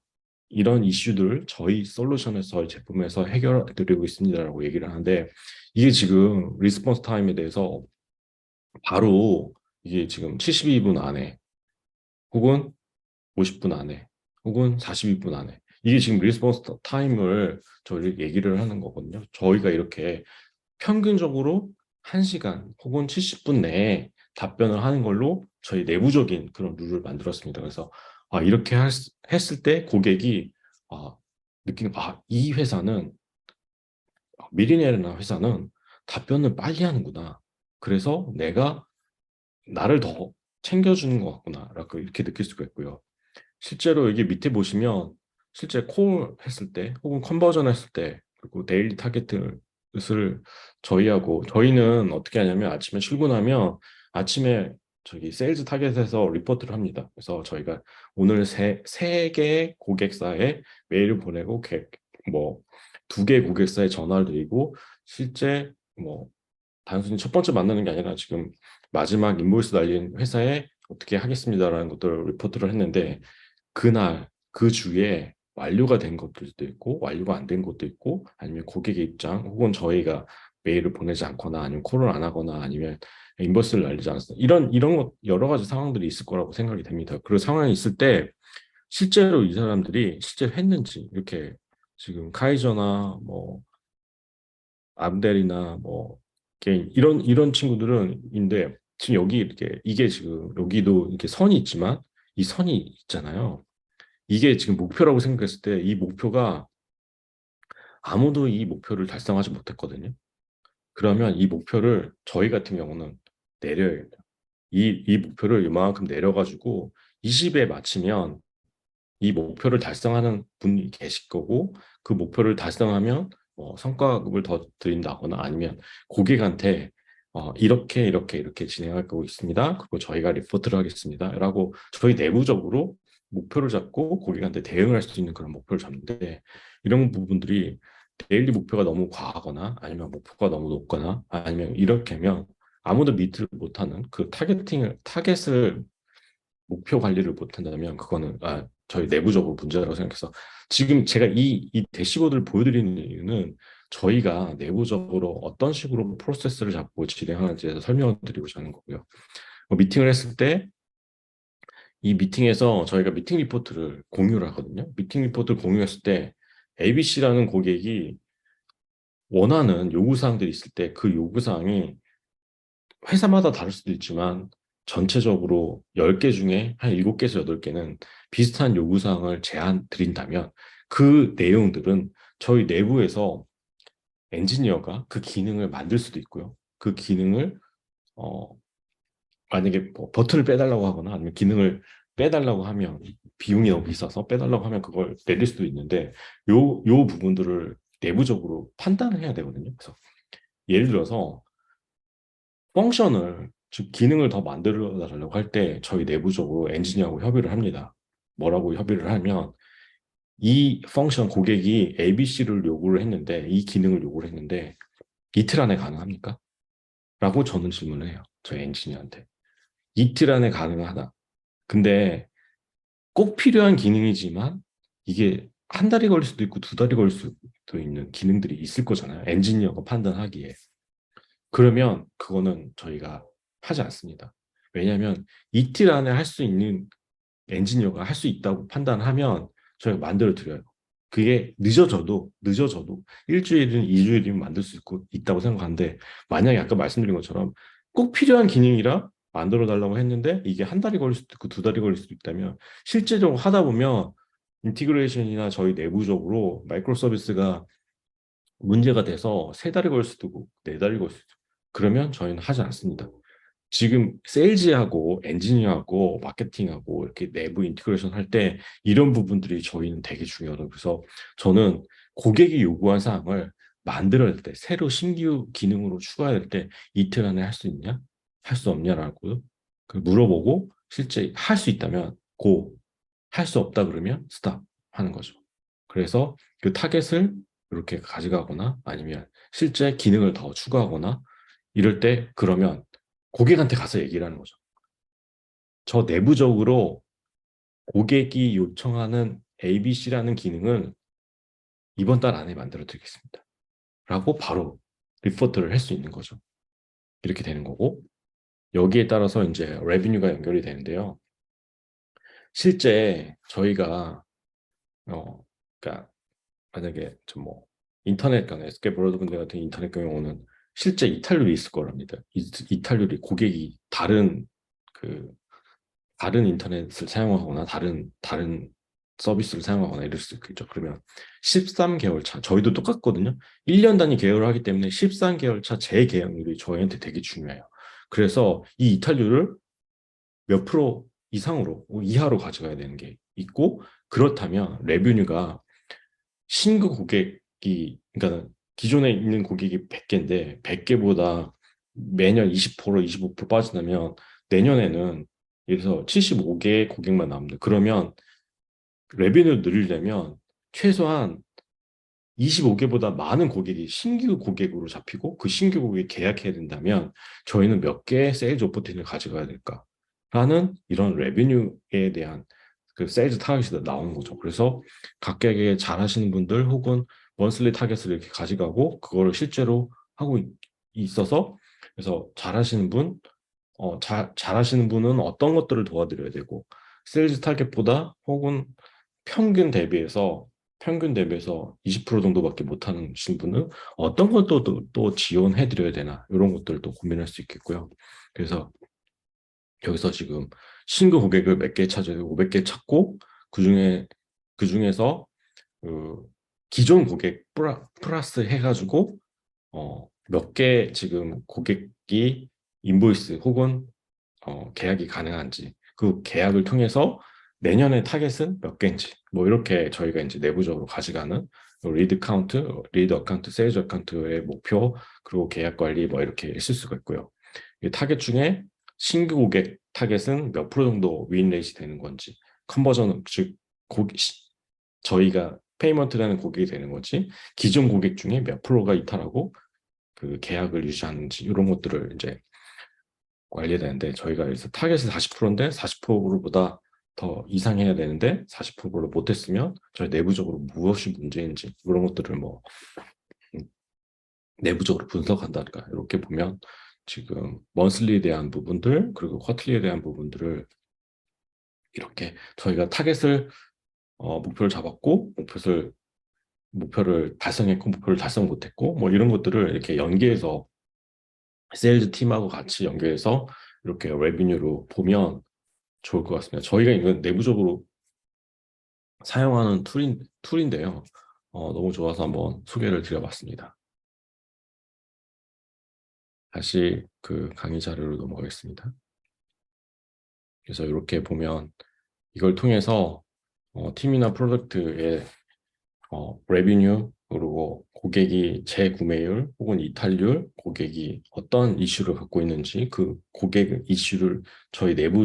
이런 이슈들을 저희 솔루션에서 저희 제품에서 해결해 드리고 있습니다라고 얘기를 하는데 이게 지금 리스폰스 타임에 대해서 바로 이게 지금 72분 안에 혹은 50분 안에 혹은 42분 안에 이게 지금 리스폰스 타임을 저희 얘기를 하는 거거든요. 저희가 이렇게 평균적으로 1시간 혹은 70분 내에 답변을 하는 걸로 저희 내부적인 그런 룰을 만들었습니다. 그래서 이렇게 했을 때 고객이 아, 느끼는 이 회사는 미리네르나 회사는 답변을 빨리 하는구나. 그래서 내가 나를 더 챙겨주는 것 같구나라고 이렇게 느낄 수가 있고요. 실제로 여기 밑에 보시면 실제 콜 했을 때 혹은 컨버전 했을 때 그리고 데일리 타겟을 저희는 어떻게 하냐면 아침에 출근하면 아침에 저기 세일즈 타겟에서 리포트를 합니다. 그래서 저희가 오늘 세 개의 고객사에 메일을 보내고 뭐 2개 고객사에 전화를 드리고 실제 뭐 단순히 첫 번째 만나는 게 아니라 지금 마지막 인보이스 날린 회사에 어떻게 하겠습니다라는 것들을 리포트를 했는데 그날 그 주에 완료가 된 것들도 있고 완료가 안 된 것도 있고 아니면 고객의 입장 혹은 저희가 메일을 보내지 않거나 아니면 콜을 안 하거나 아니면 인버스를 날리지 않았어 이런 것 여러 가지 상황들이 있을 거라고 생각이 됩니다. 그런 상황이 있을 때 실제로 이 사람들이 실제로 했는지 이렇게 지금 카이저나 뭐 암델이나 뭐 개인 이런 친구들은인데 지금 여기 이렇게 이게 지금 여기도 이렇게 선이 있지만 이 선이 있잖아요. 이게 지금 목표라고 생각했을 때 이 목표가 아무도 이 목표를 달성하지 못했거든요. 그러면 이 목표를 저희 같은 경우는 내려야 돼요. 이 목표를 이만큼 내려가지고 20에 맞추면 이 목표를 달성하는 분이 계실 거고 그 목표를 달성하면 성과급을 더 드린다거나 아니면 고객한테 이렇게 진행할 거고 있습니다. 그리고 저희가 리포트를 하겠습니다. 라고 저희 내부적으로 목표를 잡고 고객한테 대응할 수 있는 그런 목표를 잡는데 이런 부분들이 데일리 목표가 너무 과하거나 아니면 목표가 너무 높거나 아니면 이렇게 하면 아무도 미트를 못하는 그 타겟을 목표 관리를 못한다면 그거는 저희 내부적으로 문제라고 생각해서 지금 제가 이 대시보드를 보여드리는 이유는 저희가 내부적으로 어떤 식으로 프로세스를 잡고 진행하는지에 대해서 설명을 드리고자 하는 거고요. 미팅을 했을 때 이 미팅에서 저희가 미팅 리포트를 공유를 하거든요. 미팅 리포트를 공유했을 때 ABC라는 고객이 원하는 요구사항들이 있을 때 그 요구사항이 회사마다 다를 수도 있지만 전체적으로 10개 중에 한 7개에서 8개는 비슷한 요구사항을 제안 드린다면 그 내용들은 저희 내부에서 엔지니어가 그 기능을 만들 수도 있고요. 그 기능을 어, 만약에 뭐 버튼을 빼달라고 하거나 아니면 기능을 빼달라고 하면 비용이 너무 비싸서 빼달라고 하면 그걸 내릴 수도 있는데 요 부분들을 내부적으로 판단을 해야 되거든요. 그래서 예를 들어서 펑션을 즉 기능을 더 만들어 달라고 할 때 저희 내부적으로 엔지니어하고 협의를 합니다. 뭐라고 협의를 하면 이 펑션 고객이 ABC를 요구를 했는데 이 기능을 요구를 했는데 이틀 안에 가능합니까? 라고 저는 질문을 해요. 저희 엔지니어한테. 이틀 안에 가능하다. 근데 꼭 필요한 기능이지만 이게 한 달이 걸릴 수도 있고 2달이 걸릴 수도 있는 기능들이 있을 거잖아요. 엔지니어가 판단하기에. 그러면 그거는 저희가 하지 않습니다. 왜냐하면 이틀 안에 할 수 있는 엔지니어가 할 수 있다고 판단하면 저희가 만들어 드려요. 그게 늦어져도 일주일이든 이주일이면 만들 수 있다고 생각하는데 만약에 아까 말씀드린 것처럼 꼭 필요한 기능이라 만들어 달라고 했는데 이게 한 달이 걸릴 수도 있고 2달이 걸릴 수도 있다면 실제적으로 하다 보면 인티그레이션이나 저희 내부적으로 마이크로 서비스가 문제가 돼서 3달이 걸릴 수도 있고 4달이 걸릴 수도 있고 그러면 저희는 하지 않습니다. 지금 세일즈하고 엔지니어하고 마케팅하고 이렇게 내부 인티그레이션 할 때 이런 부분들이 저희는 되게 중요하다고 그래서 저는 고객이 요구한 사항을 만들어야 될 때 새로 신규 기능으로 추가할 때 이틀 안에 할 수 있냐? 할 수 없냐라고 물어보고 실제 할 수 있다면 고, 할 수 없다 그러면 스탑 하는 거죠. 그래서 그 타겟을 이렇게 가져가거나 아니면 실제 기능을 더 추가하거나 이럴 때 그러면 고객한테 가서 얘기를 하는 거죠. 저 내부적으로 고객이 요청하는 ABC라는 기능을 이번 달 안에 만들어 드리겠습니다. 라고 바로 리포트를 할 수 있는 거죠. 이렇게 되는 거고 여기에 따라서 이제 레비뉴가 연결이 되는데요. 실제 저희가 그러니까 만약에 좀뭐 인터넷 간 SK 브로드밴드 같은 인터넷 경우는 실제 이탈률이 있을 거랍니다. 이탈률이 고객이 그 다른 인터넷을 사용하거나 다른 서비스를 사용하거나 이럴 수 있겠죠. 그러면 13개월 차, 저희도 똑같거든요. 1년 단위 계약을 하기 때문에 13개월 차 재계약률이 저희한테 되게 중요해요. 그래서 이 이탈률을 몇 프로 이상으로, 이하로 가져가야 되는 게 있고, 그렇다면 레뷰뉴가 신규 고객이, 그러니까 기존에 있는 고객이 100개인데, 100개보다 매년 20%, 25% 빠진다면 내년에는 예를 들어서 75개의 고객만 남는다. 그러면 레비뉴를 늘리려면 최소한 25개보다 많은 고객이 신규 고객으로 잡히고 그 신규 고객이 계약해야 된다면 저희는 몇 개의 세일즈 오퍼레이션을 가져가야 될까라는 이런 레비뉴에 대한 그 세일즈 타겟이 나오는 거죠. 그래서 각각의 잘하시는 분들 혹은 먼슬리 타겟을 이렇게 가져가고 그거를 실제로 하고 있어서 그래서 잘하시는 분은 어떤 것들을 도와드려야 되고 세일즈 타겟보다 혹은 평균 대비해서 20% 정도밖에 못하는 분은 어떤 것도 또 지원해 드려야 되나 이런 것들도 고민할 수 있겠고요. 그래서 여기서 지금 신규 고객을 몇 개 찾아요? 500개 찾고 그중에서 그 기존 고객 플러스 해가지고 몇 개 지금 고객이 인보이스 혹은 계약이 가능한지 그 계약을 통해서 내년의 타겟은 몇 개인지 뭐 이렇게 저희가 이제 내부적으로 가져가는 리드 어카운트, 세일즈 어카운트의 목표 그리고 계약 관리 뭐 이렇게 있을 수가 있고요. 이 타겟 중에 신규 고객 타겟은 몇 프로 정도 윈 레이시 되는 건지 컨버전 즉 저희가 페이먼트라는 고객이 되는 건지 기존 고객 중에 몇 프로가 이탈하고 그 계약을 유지하는지 이런 것들을 이제 관리되는데 저희가 그래서 타겟이 40%인데 40%보다 더 이상해야 되는데 40%를 못했으면 저희 내부적으로 무엇이 문제인지 그런 것들을 뭐 내부적으로 분석한다든가 이렇게 보면 지금 먼슬리에 대한 부분들 그리고 쿼틀리에 대한 부분들을 이렇게 저희가 타겟을 목표를 잡았고 목표를 달성했고 목표를 달성 못했고 뭐 이런 것들을 이렇게 연계해서 세일즈 팀하고 같이 연계해서 이렇게 레비뉴로 보면 좋을 것 같습니다. 저희가 이건 내부적으로 사용하는 툴인데요. 너무 좋아서 한번 소개를 드려봤습니다. 다시 그 강의 자료로 넘어가겠습니다. 그래서 이렇게 보면 이걸 통해서 팀이나 프로덕트의 레비뉴 그리고 고객이 재구매율 혹은 이탈률, 고객이 어떤 이슈를 갖고 있는지 그 고객 이슈를 저희 내부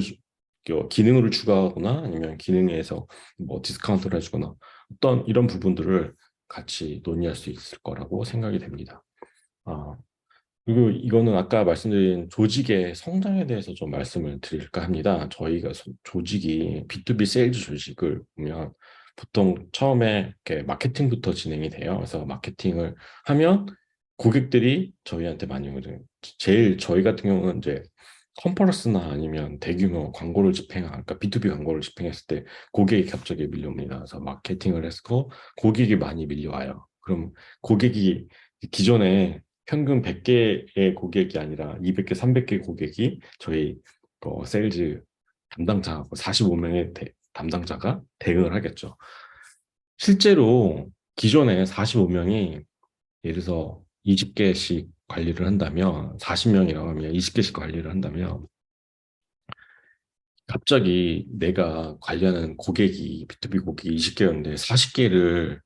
기능으로 추가하거나 아니면 기능에서 뭐 디스카운트를 해주거나 어떤 이런 부분들을 같이 논의할 수 있을 거라고 생각이 됩니다. 아, 그리고 이거는 아까 말씀드린 조직의 성장에 대해서 좀 말씀을 드릴까 합니다. 저희가 조직이 B2B 세일즈 조직을 보면 보통 처음에 이렇게 마케팅부터 진행이 돼요. 그래서 마케팅을 하면 고객들이 저희한테 많이 오거든요. 제일 저희 같은 경우는 이제 컨퍼런스나 아니면 대규모 광고를 그러니까 B2B 광고를 집행했을 때 고객이 갑자기 밀려옵니다. 그래서 마케팅을 해서 고객이 많이 밀려와요. 그럼 고객이 기존에 평균 100개의 고객이 아니라 200개, 300개 고객이 저희 세일즈 담당자하고 45명의 담당자가 대응을 하겠죠. 실제로 기존에 45명이 예를 들어서 20개씩 관리를 한다면 40명이라고 하면 20개씩 관리를 한다면 갑자기 내가 관리하는 고객이 B2B 고객이 20개였는데 40개를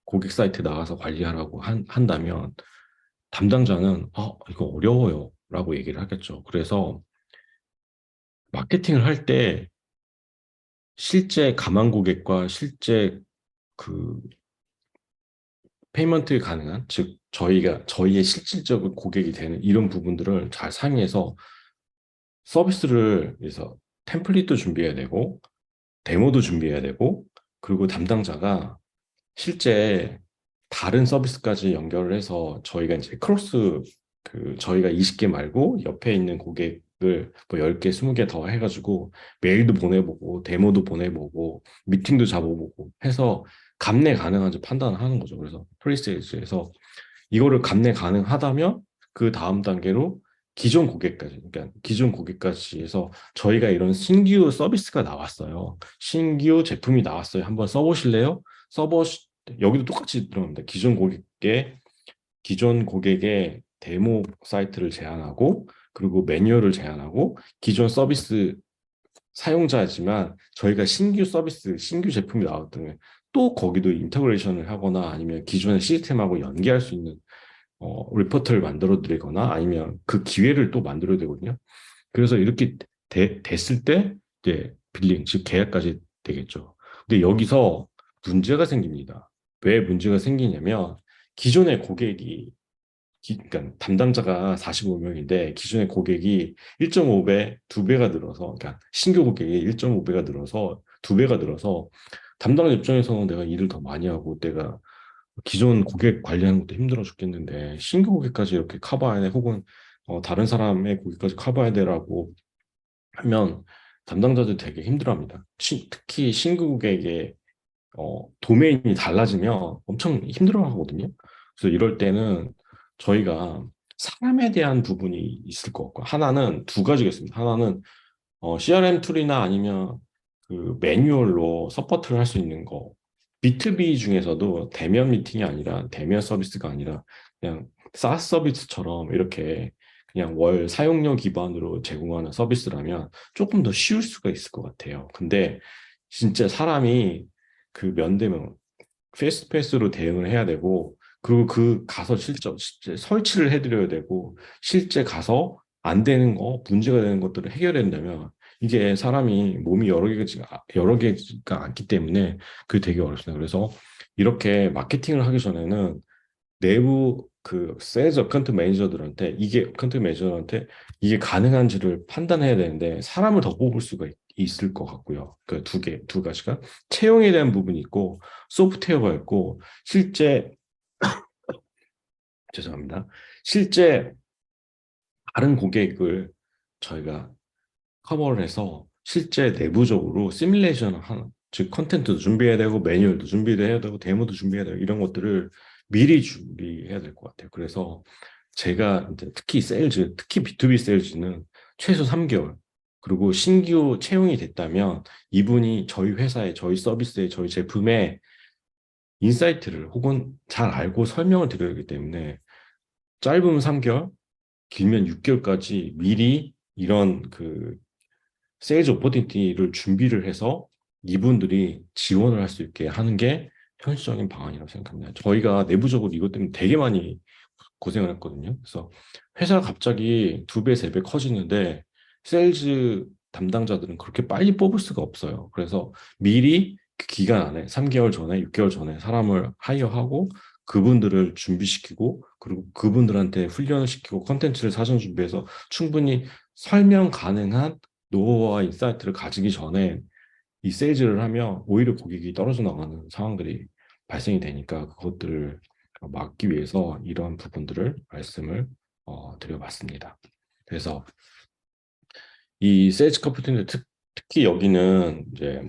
고객 사이트에 나가서 관리하라고 한다면 담당자는 이거 어려워요 라고 얘기를 하겠죠. 그래서 마케팅을 할 때 실제 가망 고객과 실제 그 페이먼트 가능한 즉 저희의 실질적인 고객이 되는 이런 부분들을 잘 상의해서 서비스를 위해서 템플릿도 준비해야 되고 데모도 준비해야 되고 그리고 담당자가 실제 다른 서비스까지 연결을 해서 저희가 이제 저희가 20개 말고 옆에 있는 고객을 뭐 10개, 20개 더 해가지고 메일도 보내보고 데모도 보내보고 미팅도 잡아보고 해서 감내 가능한지 판단을 하는 거죠. 그래서 프리세일즈에서 이거를 감내 가능하다면 그 다음 단계로 그러니까 기존 고객까지 해서 저희가 이런 신규 서비스가 나왔어요. 신규 제품이 나왔어요. 한번 써보실래요? 써보 여기도 똑같이 들어갑니다. 기존 고객의 데모 사이트를 제안하고 그리고 매뉴얼을 제안하고 기존 서비스 사용자지만 저희가 신규 제품이 나왔더니 또 거기도 인터그레이션을 하거나 아니면 기존의 시스템하고 연계할 수 있는 리포트를 만들어 드리거나 아니면 그 기회를 또 만들어야 되거든요. 그래서 이렇게 됐을 때 이제 빌링, 즉 계약까지 되겠죠. 근데 여기서 문제가 생깁니다. 왜 문제가 생기냐면 기존의 고객이 그러니까 담당자가 45명인데 기존의 고객이 1.5배, 2배가 늘어서 그러니까 신규 고객이 1.5배가 늘어서 2배가 늘어서 담당자 입장에서는 내가 일을 더 많이 하고 내가 기존 고객 관리하는 것도 힘들어 죽겠는데 신규 고객까지 이렇게 커버해야 돼 혹은 다른 사람의 고객까지 커버해야 되라고 하면 담당자들 되게 힘들어합니다. 특히 신규 고객의 도메인이 달라지면 엄청 힘들어하거든요. 그래서 이럴 때는 저희가 사람에 대한 부분이 있을 것 같고 하나는 두 가지가 있습니다. 하나는 CRM 툴이나 아니면 그 매뉴얼로 서포트를 할 수 있는 거. B2B 중에서도 대면 미팅이 아니라 대면 서비스가 아니라 그냥 SaaS 서비스처럼 이렇게 그냥 월 사용료 기반으로 제공하는 서비스라면 조금 더 쉬울 수가 있을 것 같아요. 근데 진짜 사람이 그 면대면 페이스 투 페이스로 대응을 해야 되고 그리고 그 가서 실제 설치를 해드려야 되고 실제 가서 안 되는 거 문제가 되는 것들을 해결해야 된다면 이게 사람이 몸이 여러 개가 않기 때문에 그게 되게 어렵습니다. 그래서 이렇게 마케팅을 하기 전에는 내부 그 세일즈 어카운트 매니저들한테 이게 가능한지를 판단해야 되는데 사람을 더 뽑을 수가 있을 것 같고요. 그 두 가지가 채용에 대한 부분이 있고 소프트웨어가 있고 실제 죄송합니다. 실제 다른 고객을 저희가 커버를 해서 실제 내부적으로 시뮬레이션을 하는 즉 컨텐츠도 준비해야 되고 매뉴얼도 준비해야 되고 데모도 준비해야 되고 이런 것들을 미리 준비해야 될 것 같아요. 그래서 제가 이제 특히 B2B 세일즈는 최소 3개월, 그리고 신규 채용이 됐다면 이분이 저희 회사에, 저희 서비스에, 저희 제품에 인사이트를 혹은 잘 알고 설명을 드려야 하기 때문에 짧으면 3개월, 길면 6개월까지 미리 이런 그 세일즈 오퍼튜니티를 준비를 해서 이분들이 지원을 할 수 있게 하는 게 현실적인 방안이라고 생각합니다. 저희가 내부적으로 이것 때문에 되게 많이 고생을 했거든요. 그래서 회사가 갑자기 2배, 3배 커지는데 세일즈 담당자들은 그렇게 빨리 뽑을 수가 없어요. 그래서 미리 그 기간 안에 3개월 전에, 6개월 전에 사람을 하이어하고 그분들을 준비시키고 그리고 그분들한테 훈련을 시키고 컨텐츠를 사전 준비해서 충분히 설명 가능한 노하우와 인사이트를 가지기 전에 이 세일즈를 하면 오히려 고객이 떨어져 나가는 상황들이 발생이 되니까 그것들을 막기 위해서 이런 부분들을 말씀을 드려봤습니다. 그래서 이 세일즈 커플틴트 특히 여기는 이제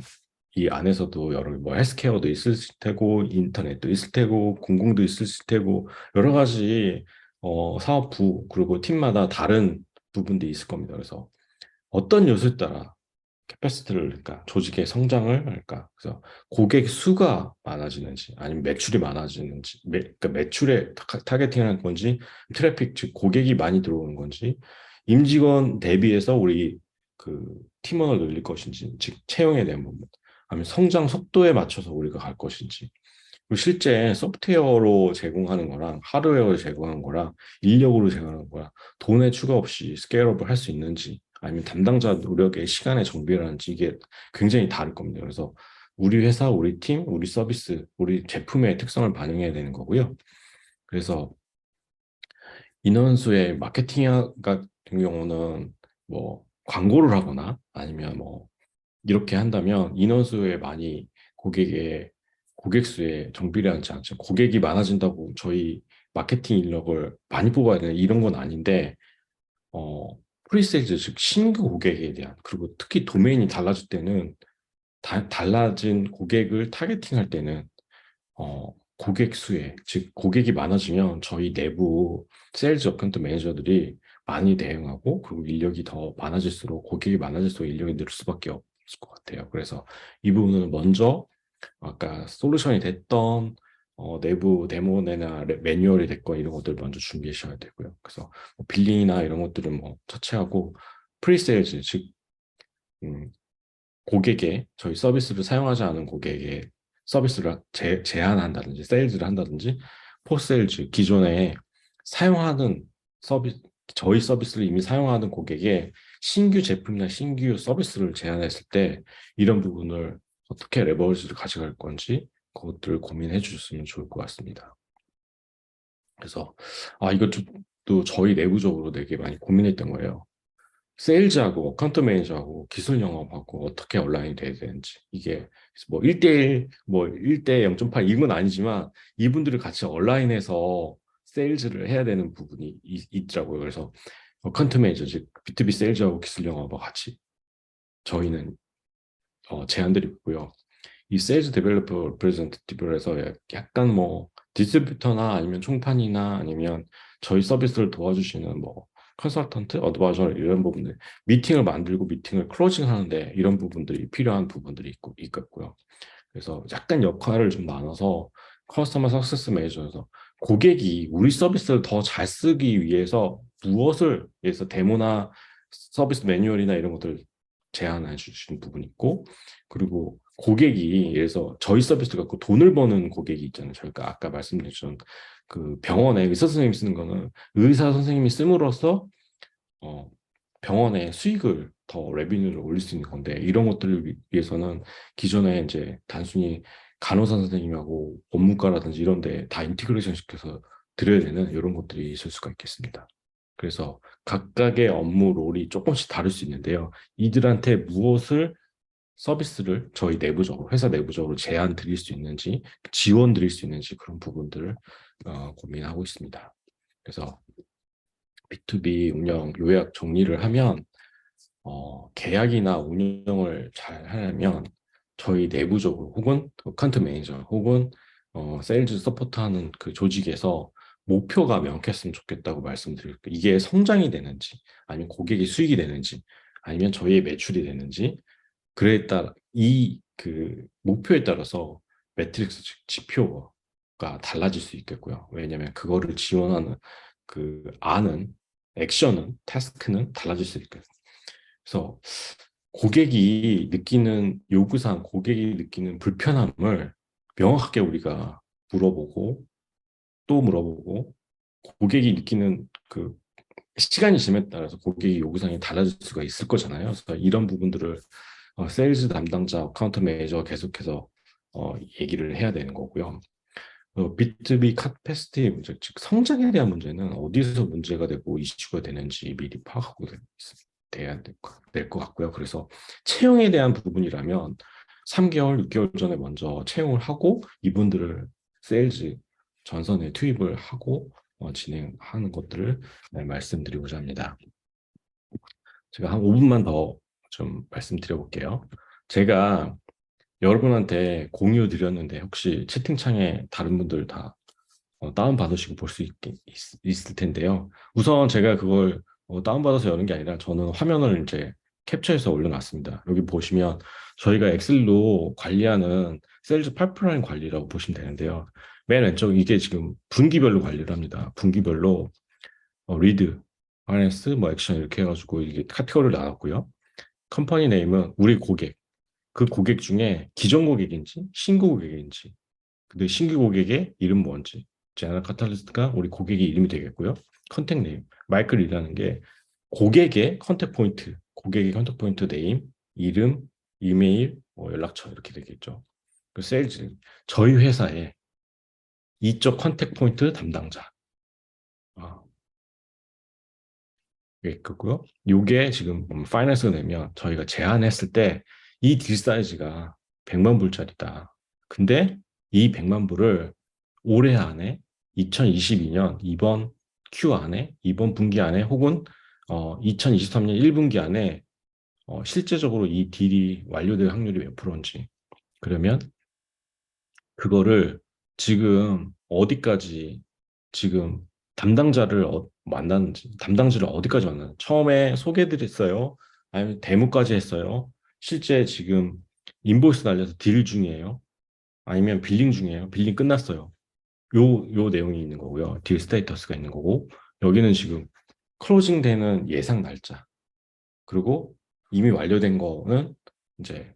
이 안에서도 여러 뭐 헬스케어도 있을 테고 인터넷도 있을 테고 공공도 있을 테고 여러 가지 사업부 그리고 팀마다 다른 부분들이 있을 겁니다. 그래서 어떤 요소에 따라 캐패시티를 그러니까 조직의 성장을 그러니까 그래서 고객 수가 많아지는지 아니면 매출이 많아지는지 그러니까 매출에 타겟팅하는 건지 트래픽 즉 고객이 많이 들어오는 건지 임직원 대비해서 우리 그 팀원을 늘릴 것인지 즉 채용에 대한 부분 아니면 성장 속도에 맞춰서 우리가 갈 것인지 그리고 실제 소프트웨어로 제공하는 거랑 하드웨어로 제공하는 거랑 인력으로 제공하는 거랑 돈의 추가 없이 스케일업을 할 수 있는지 아니면 담당자 노력의 시간의 정비라는지 이게 굉장히 다를 겁니다. 그래서 우리 회사, 우리 팀, 우리 서비스, 우리 제품의 특성을 반영해야 되는 거고요. 그래서 인원수의 마케팅 같은 경우는 뭐 광고를 하거나 아니면 뭐 이렇게 한다면 인원수에 많이 고객 수에 정비례하지 않죠. 고객이 많아진다고 저희 마케팅 인력을 많이 뽑아야 되는 이런 건 아닌데 어, 프리세일즈 즉 신규 고객에 대한 그리고 특히 도메인이 달라질 때는 달라진 고객을 타겟팅할 때는 고객 수에 즉 고객이 많아지면 저희 내부 세일즈 어카운트 매니저들이 많이 대응하고 그리고 인력이 더 많아질수록 고객이 많아질수록 인력이 늘 수밖에 없을 것 같아요. 그래서 이 부분은 먼저 아까 솔루션이 됐던 내부 데모나 매뉴얼이 됐건 이런 것들 먼저 준비하셔야 되고요. 그래서 뭐 빌링이나 이런 것들은 뭐 차치하고 프리세일즈 즉 음, 고객의 저희 서비스를 사용하지 않은 고객의 서비스를 제한한다든지 세일즈를 한다든지 포세일즈 기존에 사용하는 서비스 저희 서비스를 이미 사용하는 고객의 신규 제품이나 신규 서비스를 제안했을 때 이런 부분을 어떻게 레버리지를 가져갈 건지 그것들을 고민해 주셨으면 좋을 것 같습니다. 그래서 이것도 저희 내부적으로 되게 많이 고민했던 거예요. 세일즈하고 어카운트 매니저하고 기술 영업하고 어떻게 온라인이 돼야 되는지 이게 뭐 1대1 뭐 1대 0.8 이건 아니지만 이분들을 같이 온라인에서 세일즈를 해야 되는 부분이 있더라고요. 그래서 어카운트 매니저 즉 B2B 세일즈하고 기술 영업하고 같이 저희는 제안들이 있고요. 이 세일즈 데벨로퍼 리프레젠테이티브에서 약간 뭐 디스트리뷰터나 아니면 총판이나 아니면 저희 서비스를 도와주시는 뭐 컨설턴트, 어드바이저 이런 부분들 미팅을 만들고 미팅을 클로징 하는데 이런 부분들이 필요한 부분들이 있겠고요. 그래서 약간 역할을 좀 나눠서 커스터머 석세스 매니저에서 고객이 우리 서비스를 더 잘 쓰기 위해서 무엇을 위해서 데모나 서비스 매뉴얼이나 이런 것들 제안해 주시는 부분이 있고 그리고 고객이 예를 들어서 저희 서비스 갖고 돈을 버는 고객이 있잖아요. 저희가 아까 말씀드렸던 그 병원에 의사 선생님이 쓰는 거는 의사 선생님이 씀으로써 어, 병원의 수익을 더 레비뉴를 올릴 수 있는 건데 이런 것들을 위해서는 기존에 이제 단순히 간호사 선생님하고 법무과라든지 이런 데 다 인티그레이션 시켜서 드려야 되는 이런 것들이 있을 수가 있겠습니다. 그래서 각각의 업무 롤이 조금씩 다를 수 있는데요. 이들한테 무엇을 서비스를 저희 내부적으로 회사 내부적으로 제안 드릴 수 있는지 지원 드릴 수 있는지 그런 부분들을 고민하고 있습니다. 그래서 B2B 운영 요약 정리를 하면 계약이나 운영을 잘 하려면 저희 내부적으로 혹은 어카운트 매니저 혹은 세일즈 서포트하는 그 조직에서 목표가 명확했으면 좋겠다고 말씀드릴게요. 이게 성장이 되는지, 아니면 고객이 수익이 되는지, 아니면 저희의 매출이 되는지, 그에 따라 이 그 목표에 따라서 매트릭스 지표가 달라질 수 있겠고요. 왜냐하면 그거를 지원하는 그 아는 액션은 태스크는 달라질 수 있거든요. 그래서 고객이 느끼는 요구사항, 고객이 느끼는 불편함을 명확하게 우리가 물어보고 또 물어보고 고객이 느끼는 그 시간이 지남에 따라서 고객의 요구사항이 달라질 수가 있을 거잖아요. 그래서 이런 부분들을 세일즈 담당자, 어카운트 매니저가 계속해서 얘기를 해야 되는 거고요. B2B 카패시티 문제, 즉 성장에 대한 문제는 어디서 문제가 되고 이슈가 되는지 미리 파악하고 돼야 될 것 같고요. 그래서 채용에 대한 부분이라면 3개월, 6개월 전에 먼저 채용을 하고 이분들을 세일즈 전선에 투입을 하고 진행하는 것들을 말씀드리고자 합니다. 제가 한 5분만 더 좀 말씀드려 볼게요. 제가 여러분한테 공유 드렸는데 혹시 채팅창에 다른 분들 다 다운받으시고 볼 수 있을 텐데요. 우선 제가 그걸 다운받아서 여는 게 아니라 저는 화면을 이제 캡처해서 올려놨습니다. 여기 보시면 저희가 엑셀로 관리하는 세일즈 파이프라인 관리라고 보시면 되는데요. 맨 왼쪽 이게 지금 분기별로 관리를 합니다. 분기별로 리드, RS, 뭐 액션 이렇게 해가지고 이게 카테고리를 나눴고요. 컴퍼니 네임은 우리 고객, 그 고객 중에 기존 고객인지 신규 고객인지, 근데 신규 고객의 이름 뭔지, 제너럴 카탈리스트가 우리 고객의 이름이 되겠고요. 컨택 네임, 마이클이라는 게 고객의 컨택 포인트, 고객의 컨택 포인트 네임, 이름, 이메일, 연락처 이렇게 되겠죠. 그 세일즈, 저희 회사의 이쪽 컨택 포인트 담당자. 아, 있고요. 요게 지금 파이낸스 내면 저희가 제안했을 때 이 딜 사이즈가 100만 불짜리다. 근데 이 100만 불을 올해 안에 2022년 이번 Q 안에 이번 분기 안에 혹은 2023년 1분기 안에 실제적으로 이 딜이 완료될 확률이 몇 프로인지 그러면 그거를 지금 어디까지 지금 담당자를 만났는지, 담당자를 어디까지 만났는지, 처음에 소개해드렸어요. 아니면 데모까지 했어요. 실제 지금 인보이스 날려서 딜 중이에요. 아니면 빌링 중이에요. 빌링 끝났어요. 요 내용이 있는 거고요. 딜 스테이터스가 있는 거고, 여기는 지금 클로징 되는 예상 날짜, 그리고 이미 완료된 거는 이제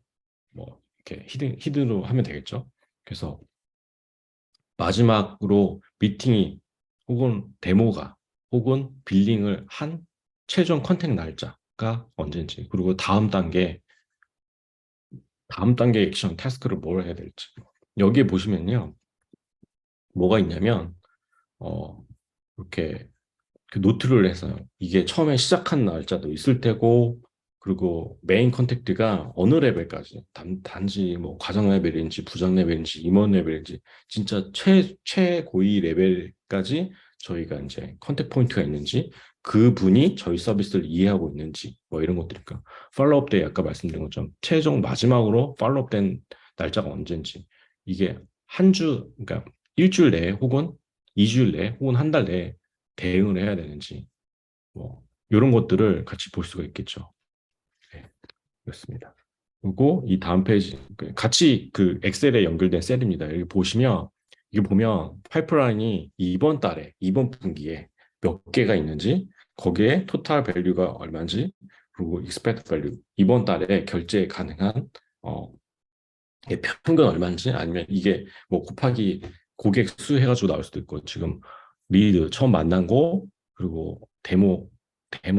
뭐 이렇게 히든으로 하면 되겠죠. 그래서 마지막으로 미팅이 혹은 데모가 혹은 빌링을 한 최종 컨택 날짜가 언제인지 그리고 다음 단계 액션 태스크를 뭘 해야 될지 여기에 보시면요 뭐가 있냐면 어 이렇게 그 노트를 해서요. 이게 처음에 시작한 날짜도 있을 테고, 그리고 메인 컨택트가 어느 레벨까지, 단지 뭐 과장 레벨인지 부장 레벨인지 임원 레벨인지 진짜 최고위 레벨까지 저희가 이제 컨택 포인트가 있는지 그분이 저희 서비스를 이해하고 있는지 뭐 이런 것들이니까 팔로우업 때 아까 말씀드린 것처럼 최종 마지막으로 팔로우업 된 날짜가 언제인지 이게 한 주, 그러니까 일주일 내에 혹은 2주일 내에 혹은 한 달 내에 대응을 해야 되는지 뭐 이런 것들을 같이 볼 수가 있겠죠. 네, 그렇습니다. 그리고 이 다음 페이지 같이 그 엑셀에 연결된 셀입니다. 여기 보시면 이게 보면 파이프라인이 이번 달에 이번 분기에 몇 개가 있는지 거기에 토탈 밸류가 얼마인지 그리고 익스펙트 밸류 이번 달에 결제 가능한 이게 평균 얼마인지 아니면 이게 뭐 곱하기 고객 수 해가지고 나올 수도 있고 지금 리드 처음 만난 거 그리고 데모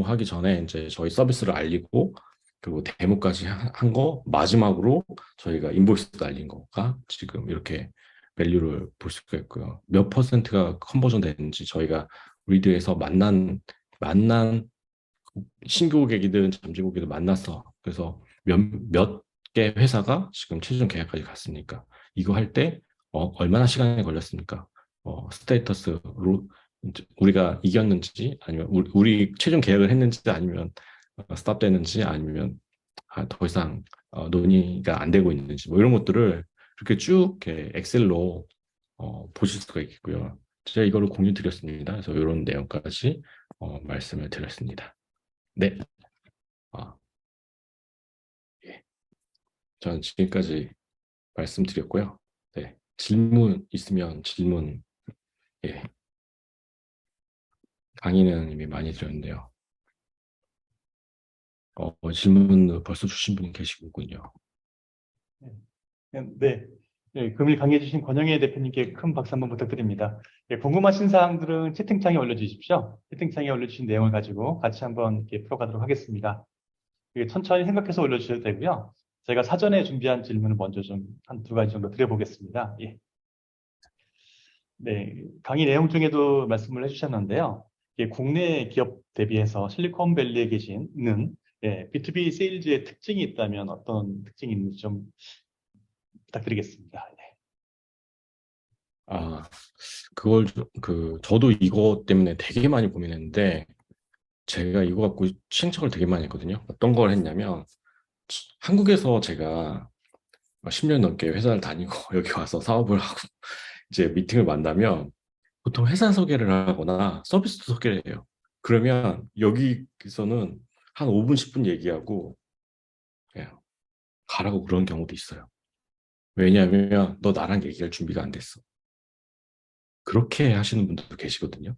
하기 전에 이제 저희 서비스를 알리고 그리고 데모까지 한 거 마지막으로 저희가 인보이스 날린 거가 지금 이렇게 밸류를 볼 수가 있고요. 몇 퍼센트가 컨버전 되는지 저희가 리드에서 만난 신규 고객이든 잠재 고객이든 만났어. 그래서 몇 개 회사가 지금 최종 계약까지 갔습니까? 이거 할 때 얼마나 시간이 걸렸습니까? 스테이터스로 우리가 이겼는지 아니면 우리 최종 계약을 했는지 아니면 스탑되는지 아니면 더 이상 논의가 안 되고 있는지 뭐 이런 것들을 이렇게 쭉 이렇게 엑셀로 보실 수가 있고요. 제가 이거를 공유 드렸습니다. 그래서 이런 내용까지 말씀을 드렸습니다. 네. 아, 예. 저는 지금까지 말씀드렸고요. 네. 질문 있으면 질문, 예. 강의는 이미 많이 드렸는데요. 질문 벌써 주신 분이 계시군요. 네. 네, 금일 강의해주신 권영애 대표님께 큰 박수 한번 부탁드립니다. 네, 궁금하신 사항들은 채팅창에 올려주십시오. 채팅창에 올려주신 내용을 가지고 같이 한번 이렇게 풀어가도록 하겠습니다. 천천히 생각해서 올려주셔도 되고요. 제가 사전에 준비한 질문을 먼저 좀 한 두 가지 정도 드려보겠습니다. 예. 네, 강의 내용 중에도 말씀을 해주셨는데요. 국내 기업 대비해서 실리콘밸리에 계시는 B2B 세일즈의 특징이 있다면 어떤 특징이 있는지 좀 부탁드리겠습니다. 네. 아, 저도 이거 때문에 되게 많이 고민했는데, 제가 이거 갖고 신청을 되게 많이 했거든요. 어떤 걸 했냐면, 한국에서 제가 10년 넘게 회사를 다니고 여기 와서 사업을 하고 이제 미팅을 만나면 보통 회사 소개를 하거나 서비스 소개를 해요. 그러면 여기서는 한 5분, 10분 얘기하고 그냥 가라고 그런 경우도 있어요. 왜냐하면 너 나랑 얘기할 준비가 안 됐어. 그렇게 하시는 분들도 계시거든요.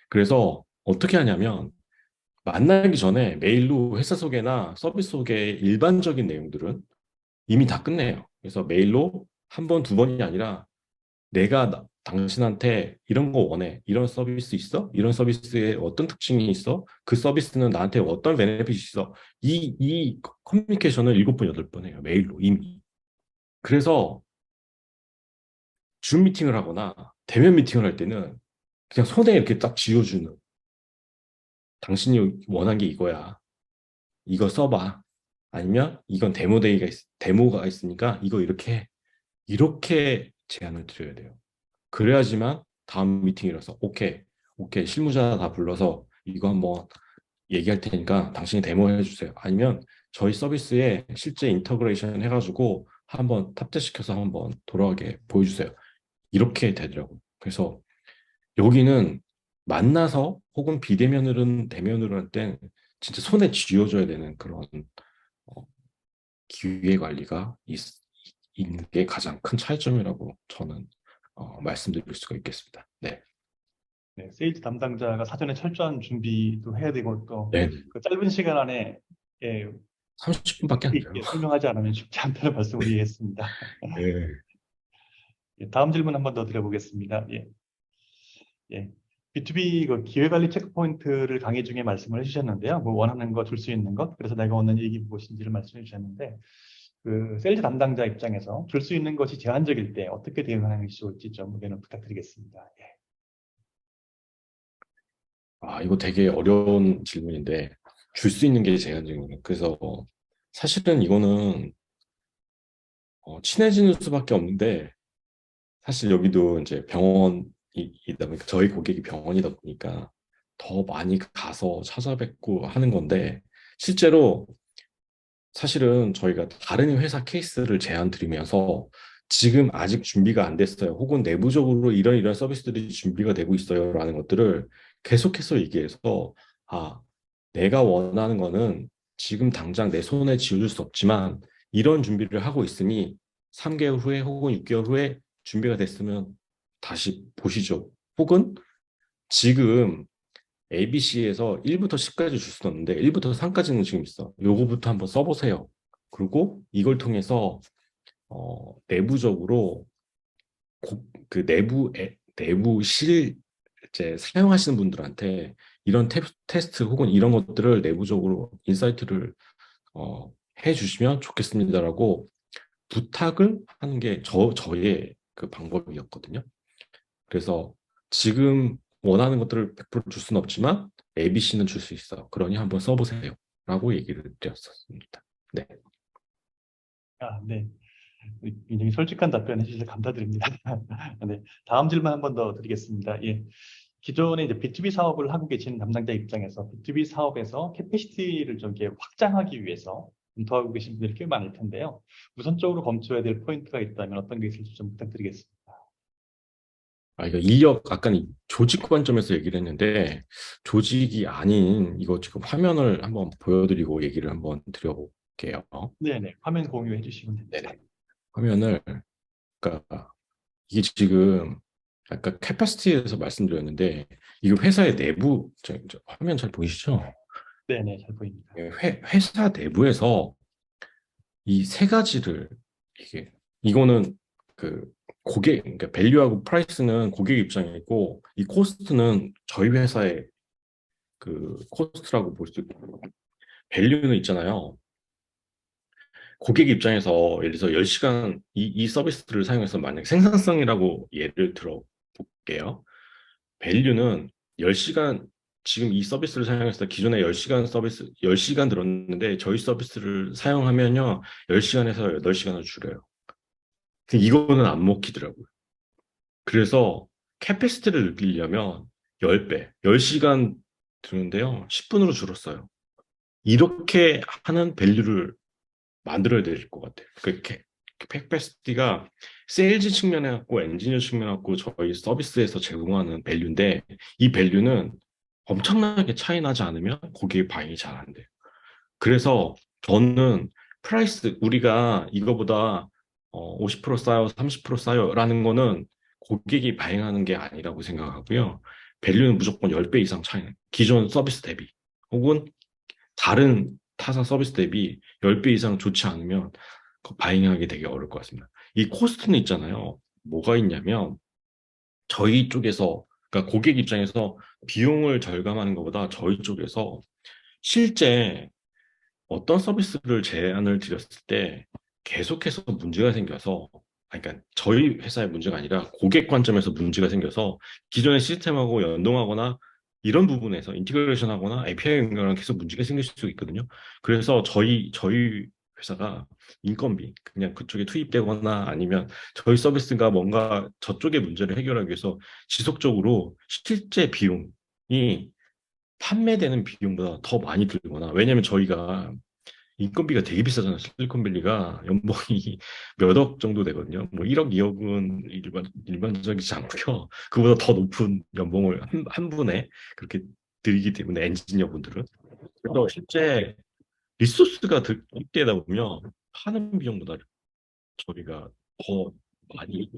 그래서 어떻게 하냐면 만나기 전에 메일로 회사 소개나 서비스 소개 일반적인 내용들은 이미 다 끝내요. 그래서 메일로 한 번, 두 번이 아니라 내가 당신한테 이런 거 원해. 이런 서비스 있어? 이런 서비스에 어떤 특징이 있어? 그 서비스는 나한테 어떤 베네핏이 있어? 이 커뮤니케이션을 7번, 8번 해요. 메일로 이미. 그래서 줌 미팅을 하거나 대면 미팅을 할 때는 그냥 손에 이렇게 딱 쥐어주는 당신이 원한 게 이거야. 이거 써봐. 아니면 이건 데모가 있으니까 이거 이렇게 제안을 드려야 돼요. 그래야지만 다음 미팅이라서 오케이 실무자 다 불러서 이거 한번 얘기할 테니까 당신이 데모해 주세요. 아니면 저희 서비스에 실제 인터그레이션 해가지고 한번 탑재시켜서 한번 돌아가게 보여주세요. 이렇게 되더라고요. 그래서 여기는 만나서 혹은 비대면으로는 대면으로 할 땐 진짜 손에 쥐어줘야 되는 그런 어, 기회 관리가 있는 게 가장 큰 차이점이라고 저는 말씀드릴 수가 있겠습니다. 네. 네, 세일즈 담당자가 사전에 철저한 준비도 해야 되고 또 네. 그 짧은 시간 안에 예, 30분밖에 안 돼요. 있게 설명하지 않으면 쉽지 않다는 말씀을 이해했습니다. 네. 예, 다음 질문 한번 더 드려보겠습니다. 예. B2B 그 기회관리 체크포인트를 강의 중에 말씀을 해주셨는데요. 뭐 원하는 거 줄 수 있는 것, 그래서 내가 오늘 얘기 무엇인지를 말씀해 주셨는데, 그 세일즈 담당자 입장에서 줄 수 있는 것이 제한적일 때 어떻게 대응하는 것이 좋을지 좀 의견을 부탁드리겠습니다. 예. 이거 되게 어려운 질문인데 줄 수 있는 게 제한적인 그래서 사실은 이거는 친해지는 수밖에 없는데 사실 여기도 이제 병원이다 보니까 저희 고객이 병원이다 보니까 더 많이 가서 찾아뵙고 하는 건데 실제로 사실은 저희가 다른 회사 케이스를 제안 드리면서 지금 아직 준비가 안 됐어요. 혹은 내부적으로 이런 서비스들이 준비가 되고 있어요. 라는 것들을 계속해서 얘기해서, 아, 내가 원하는 거는 지금 당장 내 손에 쥐어줄 수 없지만 이런 준비를 하고 있으니 3개월 후에 혹은 6개월 후에 준비가 됐으면 다시 보시죠. 혹은 지금 ABC에서 1부터 10까지 줄 수는 없는데 1부터 3까지는 지금 있어. 요거부터 한번 써보세요. 그리고 이걸 통해서 내부적으로 그 내부 실제 사용하시는 분들한테 이런 테스트 혹은 이런 것들을 내부적으로 인사이트를 해주시면 좋겠습니다라고 부탁을 하는 게 저의 그 방법이었거든요. 그래서 지금 원하는 것들을 100%줄 수는 없지만 ABC는 줄 수 있어. 그러니 한번 써보세요. 라고 얘기를 드렸었습니다. 네. 네. 굉장히 솔직한 답변 해주셔서 감사드립니다. 네. 다음 질문 한번 더 드리겠습니다. 예. 기존에 이제 B2B 사업을 하고 계신 담당자 입장에서 B2B 사업에서 캐패시티를 좀 이렇게 확장하기 위해서 검토하고 계신 분들이 꽤 많을 텐데요. 우선적으로 검토해야 될 포인트가 있다면 어떤 게 있을지 좀 부탁드리겠습니다. 이거 인력, 아까 이 조직 관점에서 얘기를 했는데, 조직이 아닌, 이거 지금 화면을 한번 보여드리고 얘기를 한번 드려볼게요. 네네. 화면 공유해 주시면 네네. 됩니다. 화면을, 그러니까, 이게 지금, 아까 캐파시티에서 말씀드렸는데, 이거 회사의 내부, 화면 잘 보이시죠? 네네. 잘 보입니다. 회사 내부에서 이 세 가지를, 이게, 이거는 그, 그러니까 밸류하고 프라이스는 고객 입장에 있고, 이 코스트는 저희 회사의 그 코스트라고 볼 수 있고, 밸류는 있잖아요. 고객 입장에서 예를 들어서 10시간 이 서비스를 사용해서 만약 생산성이라고 예를 들어 볼게요. 밸류는 10시간 지금 이 서비스를 사용해서 기존에 10시간 서비스 10시간 들었는데 저희 서비스를 사용하면요. 10시간에서 8시간을 줄여요. 근데 이거는 안 먹히더라고요. 그래서 캐패시티를 늘리려면 10배, 10시간 드는데요. 10분으로 줄었어요. 이렇게 하는 밸류를 만들어야 될 것 같아요. 팩패시티가 세일즈 측면에 갖고 엔지니어 측면에 갖고 저희 서비스에서 제공하는 밸류인데 이 밸류는 엄청나게 차이 나지 않으면 고객의 반응이 잘 안 돼요. 그래서 저는 프라이스 우리가 이거보다 50% 싸요, 30% 싸요라는 거는 고객이 반영하는 게 아니라고 생각하고요. 밸류는 무조건 10배 이상 차이는 기존 서비스 대비 혹은 다른 타사 서비스 대비 10배 이상 좋지 않으면 바잉하기 되게 어려울 것 같습니다. 이 코스트는 있잖아요. 뭐가 있냐면 저희 쪽에서 그러니까 고객 입장에서 비용을 절감하는 것보다 저희 쪽에서 실제 어떤 서비스를 제안을 드렸을 때 계속해서 문제가 생겨서 그러니까 저희 회사의 문제가 아니라 고객 관점에서 문제가 생겨서 기존의 시스템하고 연동하거나 이런 부분에서 인티그레이션 하거나 API 연결하면 계속 문제가 생길 수 있거든요. 그래서 저희 회사가 인건비 그냥 그쪽에 투입되거나 아니면 저희 서비스가 뭔가 저쪽의 문제를 해결하기 위해서 지속적으로 실제 비용이 판매되는 비용보다 더 많이 들거나 왜냐면 저희가 인건비가 되게 비싸잖아요. 실리콘밸리가 연봉이 몇 억 정도 되거든요. 뭐 1억, 2억은 일반적이지 않고요. 그보다 더 높은 연봉을 한 분에 그렇게 드리기 때문에 엔지니어 분들은. 그래서 실제 리소스가 투입되다 보면 하는 비용보다 저희가 더 많이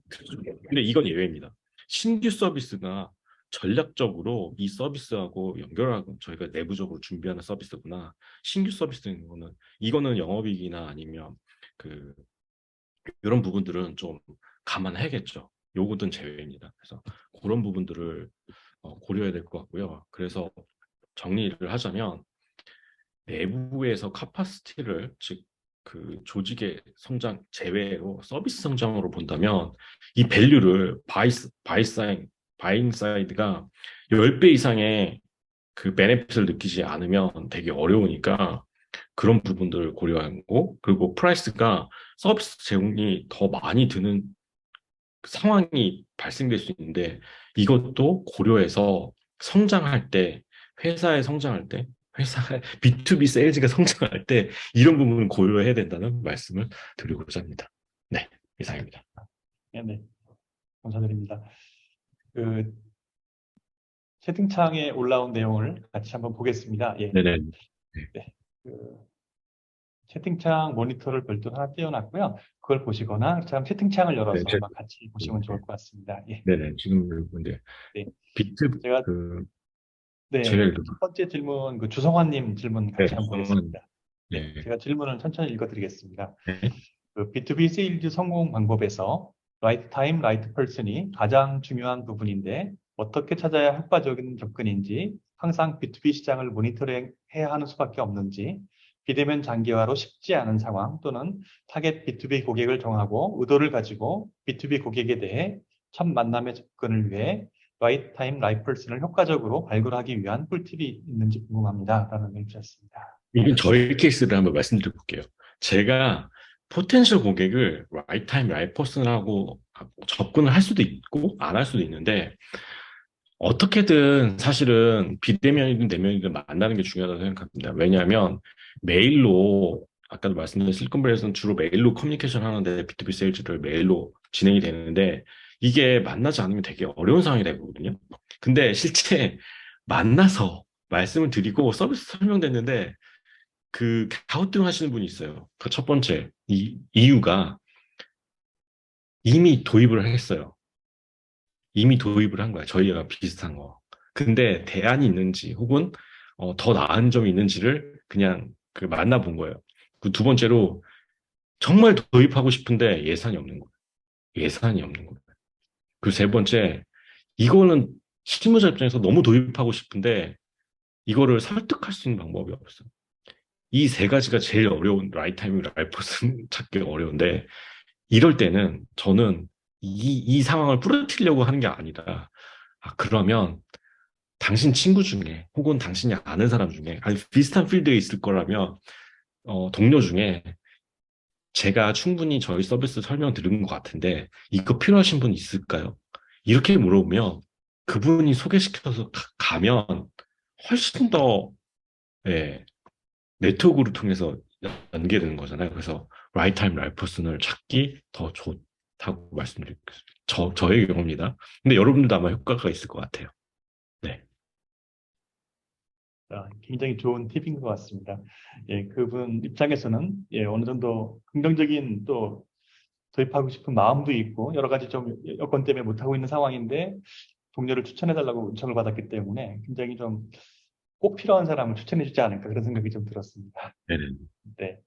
들죠. 근데 이건 예외입니다. 신규 서비스가 전략적으로 이 서비스하고 연결하고 저희가 내부적으로 준비하는 서비스구나. 신규 서비스인 거는 이거는 영업이익이나 아니면 그 이런 부분들은 좀 감안해야겠죠. 요것은 제외입니다. 그래서 그런 부분들을 고려해야 될 것 같고요. 그래서 정리를 하자면 내부에서 카파시티를 즉 그 조직의 성장 제외로 서비스 성장으로 본다면 이 밸류를 바잉 사이드가 10배 이상의 그 베네핏을 느끼지 않으면 되게 어려우니까 그런 부분들을 고려하고 그리고 프라이스가 서비스 제공이 더 많이 드는 상황이 발생될 수 있는데 이것도 고려해서 성장할 때 회사에 성장할 때 회사의 B2B 세일즈가 성장할 때 이런 부분을 고려해야 된다는 말씀을 드리고자 합니다. 네, 이상입니다. 네, 네. 감사드립니다. 그 채팅창에 올라온 내용을 같이 한번 보겠습니다. 예. 네네. 네. 그 채팅창 모니터를 별도로 하나 띄워놨고요. 그걸 보시거나 참 채팅창을 네, 열어서 한번 같이 보시면 좋을 것 같습니다. 예. 네네. 지금 이제 네. 비트 제가 그 네, 제가 첫 번째 질문, 그 주성환님 질문 네, 같이 한번 성원 보겠습니다. 예, 네. 제가 질문을 천천히 읽어드리겠습니다. 네. 그 B2B 세일즈 성공 방법에서 right time, right person이 가장 중요한 부분인데 어떻게 찾아야 효과적인 접근인지 항상 B2B 시장을 모니터링해야 하는 수밖에 없는지 비대면 장기화로 쉽지 않은 상황 또는 타겟 B2B 고객을 정하고 의도를 가지고 B2B 고객에 대해 첫 만남의 접근을 위해 right time, right person을 효과적으로 발굴하기 위한 꿀팁이 있는지 궁금합니다. 라는 의견 주셨습니다. 이건 저희 케이스를 한번 말씀드려 볼게요. 제가 포텐셜 고객을 right time, right person하고 접근을 할 수도 있고 안 할 수도 있는데 어떻게든 사실은 비대면이든 내면이든 만나는 게 중요하다고 생각합니다. 왜냐하면 메일로 아까도 말씀드린 실리콘밸리에서는 주로 메일로 커뮤니케이션 하는데 B2B 세일즈를 메일로 진행이 되는데 이게 만나지 않으면 되게 어려운 상황이 되거든요. 근데 실제 만나서 말씀을 드리고 서비스 설명됐는데 그 갸우뚱 하시는 분이 있어요. 그 첫 번째 이유가 이미 도입을 했어요. 이미 도입을 한 거야. 저희가 비슷한 거. 근데 대안이 있는지 혹은 더 나은 점이 있는지를 그냥 그 만나본 거예요. 그 두 번째로 정말 도입하고 싶은데 예산이 없는 거예요. 예산이 없는 거예요. 그 세 번째, 이거는 실무자 입장에서 너무 도입하고 싶은데 이거를 설득할 수 있는 방법이 없어요. 이 세 가지가 제일 어려운 라이트 타이밍 라이퍼슨 찾기가 어려운데 이럴 때는 저는 이 상황을 부르뜨리려고 하는 게 아니라 그러면 당신 친구 중에 혹은 당신이 아는 사람 중에 아니 비슷한 필드에 있을 거라면 동료 중에 제가 충분히 저희 서비스 설명 드린 것 같은데 이거 필요하신 분 있을까요? 이렇게 물어보면 그분이 소개시켜서 가면 훨씬 더 예, 네트워크를 통해서 연계되는 거잖아요. 그래서 라이트 타임 라이트 퍼슨을 찾기 더 좋다고 말씀드리겠습니다. 저의 경우입니다. 근데 여러분들도 아마 효과가 있을 것 같아요. 네. 굉장히 좋은 팁인 것 같습니다. 예, 그분 입장에서는 예, 어느 정도 긍정적인 또 도입하고 싶은 마음도 있고 여러 가지 좀 여건 때문에 못하고 있는 상황인데 동료를 추천해달라고 요청을 받았기 때문에 굉장히 좀 꼭 필요한 사람을 추천해주지 않을까 그런 생각이 좀 들었습니다. 네네. 네,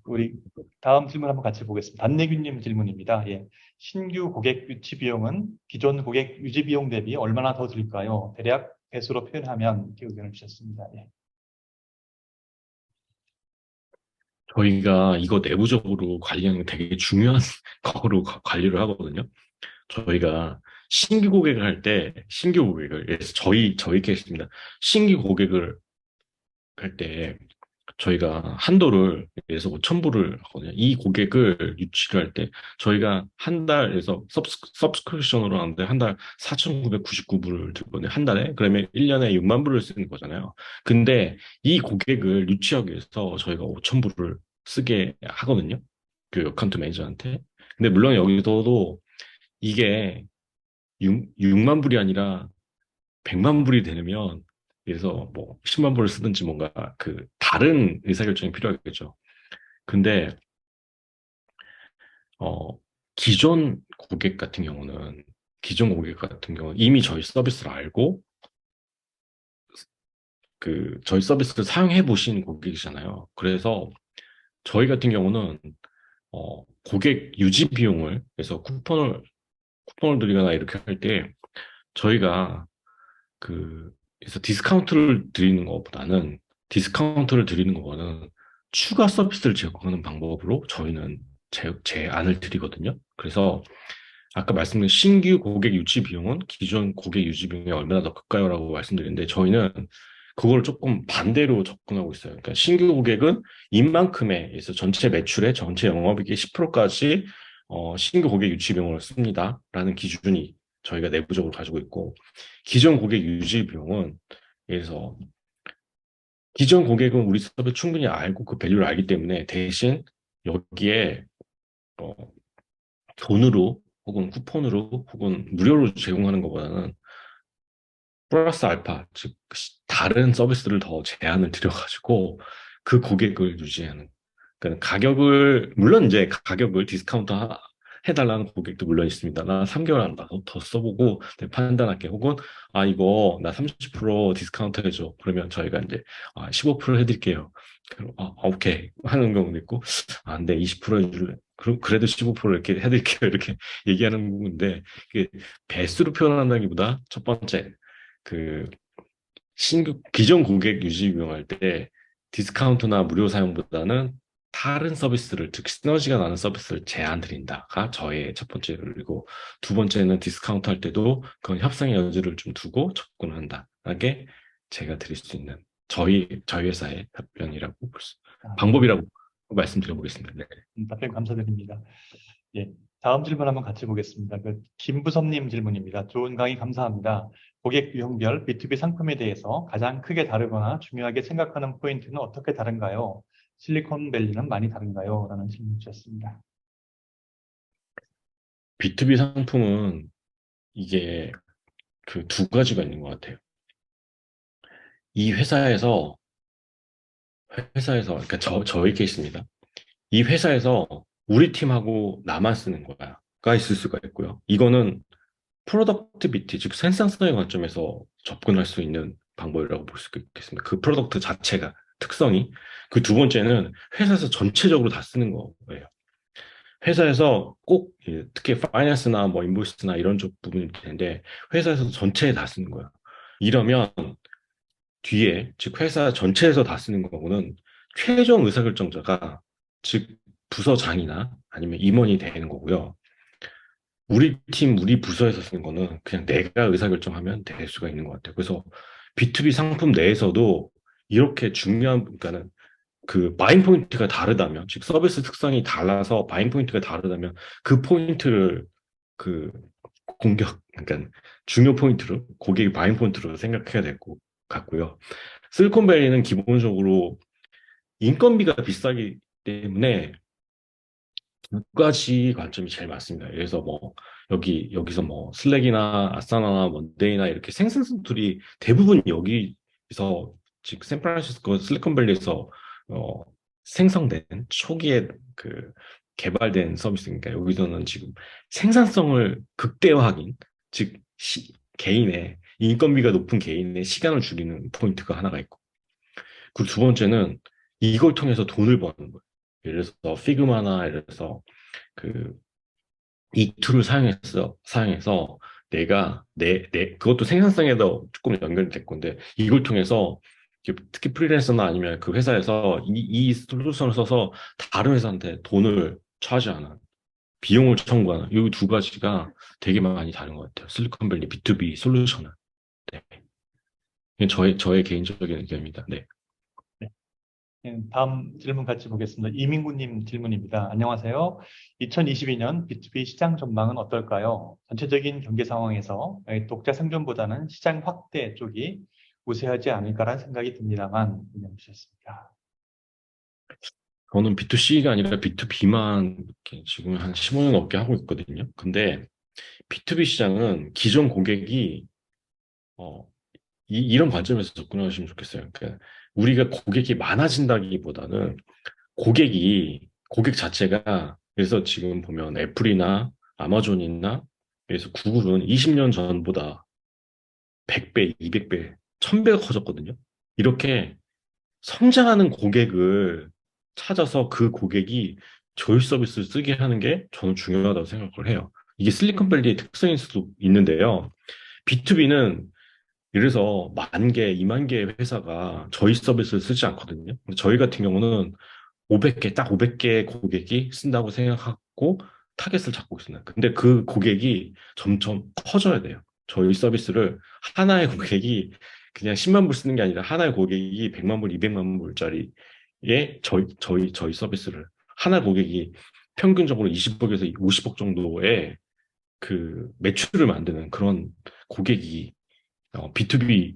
우리 다음 질문 한번 같이 보겠습니다. 단내균님 질문입니다. 예, 신규 고객 유치 비용은 기존 고객 유지 비용 대비 얼마나 더 들까요? 대략 배수로 표현하면 이렇게 의견을 주셨습니다. 예. 저희가 이거 내부적으로 관리하는 게 되게 중요한 거로 관리를 하거든요. 저희가 신규 고객을 할 때, 신규 고객을, 그래서 저희 케이스입니다. 신규 고객을 할 때, 저희가 한도를, 그래서 5,000불을 하거든요. 이 고객을 유치를 할 때, 저희가 한 달에서 서브스크립션으로 하는데, 한 달 4,999불을 들거든요. 한 달에. 그러면 1년에 6만 불을 쓰는 거잖아요. 근데 이 고객을 유치하기 위해서 저희가 5,000불을 쓰게 하거든요. 그 어카운트 매니저한테. 근데 물론 여기서도 이게 6만 불이 아니라 100만 불이 되면 그래서 뭐 10만 불을 쓰든지 뭔가 그 다른 의사결정이 필요하겠죠. 근데 어 기존 고객 같은 경우는 기존 고객 같은 경우는 이미 저희 서비스를 알고 그 저희 서비스를 사용해 보신 고객이잖아요. 그래서 저희 같은 경우는 고객 유지 비용을 그래서 쿠폰을 드리거나 이렇게 할 때 저희가 그래서 디스카운트를 드리는 것보다는 추가 서비스를 제공하는 방법으로 저희는 제안을 드리거든요. 그래서 아까 말씀드린 신규 고객 유치 비용은 기존 고객 유지 비용이 얼마나 더 클까요라고 말씀드렸는데 저희는 그걸 조금 반대로 접근하고 있어요. 그러니까 신규 고객은 이만큼의 그래서 전체 매출의 전체 영업이익의 10%까지 신규 고객 유치 비용을 씁니다라는 기준이 저희가 내부적으로 가지고 있고 기존 고객 유지 비용은 그래서 기존 고객은 우리 서비스 충분히 알고 그 밸류를 알기 때문에 대신 여기에 어, 돈으로 혹은 쿠폰으로 혹은 무료로 제공하는 것보다는 플러스 알파 즉 다른 서비스를 더 제한을 드려가지고 그 고객을 유지하는 그러니까 가격을 물론 이제 가격을 디스카운트 해달라는 고객도 물론 있습니다. 나 3개월 한다. 더 써보고 내가 판단할게. 혹은 이거 나 30% 디스카운트 해줘. 그러면 저희가 이제 15% 해드릴게요. 그럼 오케이 하는 경우도 있고 근데 20% 해줄래. 그럼 그래도 15% 이렇게 해드릴게요. 이렇게 얘기하는 부분인데 이게 배수로 표현한다기보다 첫 번째 그 기존 고객 유지 비용할 때 디스카운트나 무료 사용보다는 다른 서비스를, 즉 시너지가 나는 서비스를 제안 드린다가 저의 첫 번째 그리고 두 번째는 디스카운트 할 때도 그건 협상의 여지를 좀 두고 접근한다. 게 제가 드릴 수 있는 저희 회사의 답변이라고 네. 방법이라고 말씀드려보겠습니다. 네. 답변 감사드립니다. 예, 다음 질문 한번 같이 보겠습니다. 김부섭님 질문입니다. 좋은 강의 감사합니다. 고객 유형별 B2B 상품에 대해서 가장 크게 다르거나 중요하게 생각하는 포인트는 어떻게 다른가요? 실리콘밸리는 많이 다른가요? 라는 질문 주셨습니다. B2B 상품은 이게 그 두 가지가 있는 것 같아요. 이 회사에서, 그러니까 저의 케이스입니다. 이 회사에서 우리 팀하고 나만 쓰는 거가 있을 수가 있고요. 이거는 프로덕티비티, 즉 생산성의 관점에서 접근할 수 있는 방법이라고 볼 수 있겠습니다. 그 프로덕트 자체가, 특성이. 그 두 번째는 회사에서 전체적으로 다 쓰는 거예요. 회사에서 꼭, 특히 파이낸스나 뭐 인보이스나 이런 쪽 부분이 있는데, 회사에서 전체에 다 쓰는 거예요. 이러면 뒤에, 즉 회사 전체에서 다 쓰는 거고는 최종 의사결정자가, 즉 부서장이나 아니면 임원이 되는 거고요. 우리 팀, 우리 부서에서 쓰는 거는 그냥 내가 의사결정하면 될 수가 있는 것 같아요. 그래서 B2B 상품 내에서도 이렇게 중요한, 그러니까는 그 바잉 포인트가 다르다면, 즉 서비스 특성이 달라서 바잉 포인트가 다르다면 그 포인트를 그 그러니까 중요 포인트로, 고객의 바잉 포인트로 생각해야 될 것 같고요. 실리콘밸리는 기본적으로 인건비가 비싸기 때문에 두 가지 관점이 제일 많습니다. 그래서 뭐 여기서 뭐 슬랙이나 아사나나 먼데이나 이렇게 생산성 툴이 대부분 여기서, 즉 샌프란시스코 실리콘밸리에서 어, 생성된 초기에 그 개발된 서비스니까 여기서는 지금 생산성을 극대화하긴, 즉 개인의 인건비가 높은 개인의 시간을 줄이는 포인트가 하나가 있고, 그리고 두 번째는 이걸 통해서 돈을 버는 거예요. 예를 들어서 피그마나, 예를 들어서 그 이 툴을 사용해서 내가 그것도 생산성에도 조금 연결이 될 건데, 이걸 통해서 특히 프리랜서나 아니면 그 회사에서 이 솔루션을 써서 다른 회사한테 돈을 차지하는, 비용을 청구하는, 이 두 가지가 되게 많이 다른 것 같아요. 실리콘밸리 B2B 솔루션은. 네. 이게 저의 개인적인 의견입니다. 네. 네. 다음 질문 같이 보겠습니다. 이민구님 질문입니다. 안녕하세요. 2022년 B2B 시장 전망은 어떨까요? 전체적인 경제 상황에서 독자 생존보다는 시장 확대 쪽이 우세하지 않을까라는 생각이 듭니다만, 의견 주셨습니다. 저는 B2C가 아니라 B2B만 지금 한 15년 넘게 하고 있거든요. 근데 B2B 시장은 기존 고객이 어, 이런 관점에서 접근하시면 좋겠어요. 그러니까 우리가 고객이 많아진다기보다는 고객 자체가, 그래서 지금 보면 애플이나 아마존이나, 그래서 구글은 20년 전보다 100배, 200배, 1000배가 커졌거든요. 이렇게 성장하는 고객을 찾아서 그 고객이 저희 서비스를 쓰게 하는 게 저는 중요하다고 생각을 해요. 이게 실리콘밸리의 특성일 수도 있는데요. B2B는 예를 들어서 10,000개, 20,000개의 회사가 저희 서비스를 쓰지 않거든요. 저희 같은 경우는 500개, 딱 500개 고객이 쓴다고 생각하고 타겟을 잡고 있습니다. 근데 그 고객이 점점 커져야 돼요. 저희 서비스를, 하나의 고객이 그냥 10만 불 쓰는 게 아니라 하나의 고객이 100만 불, 200만 불짜리의 저희 서비스를, 하나 고객이 평균적으로 20억에서 50억 정도의 그 매출을 만드는 그런 고객이 B2B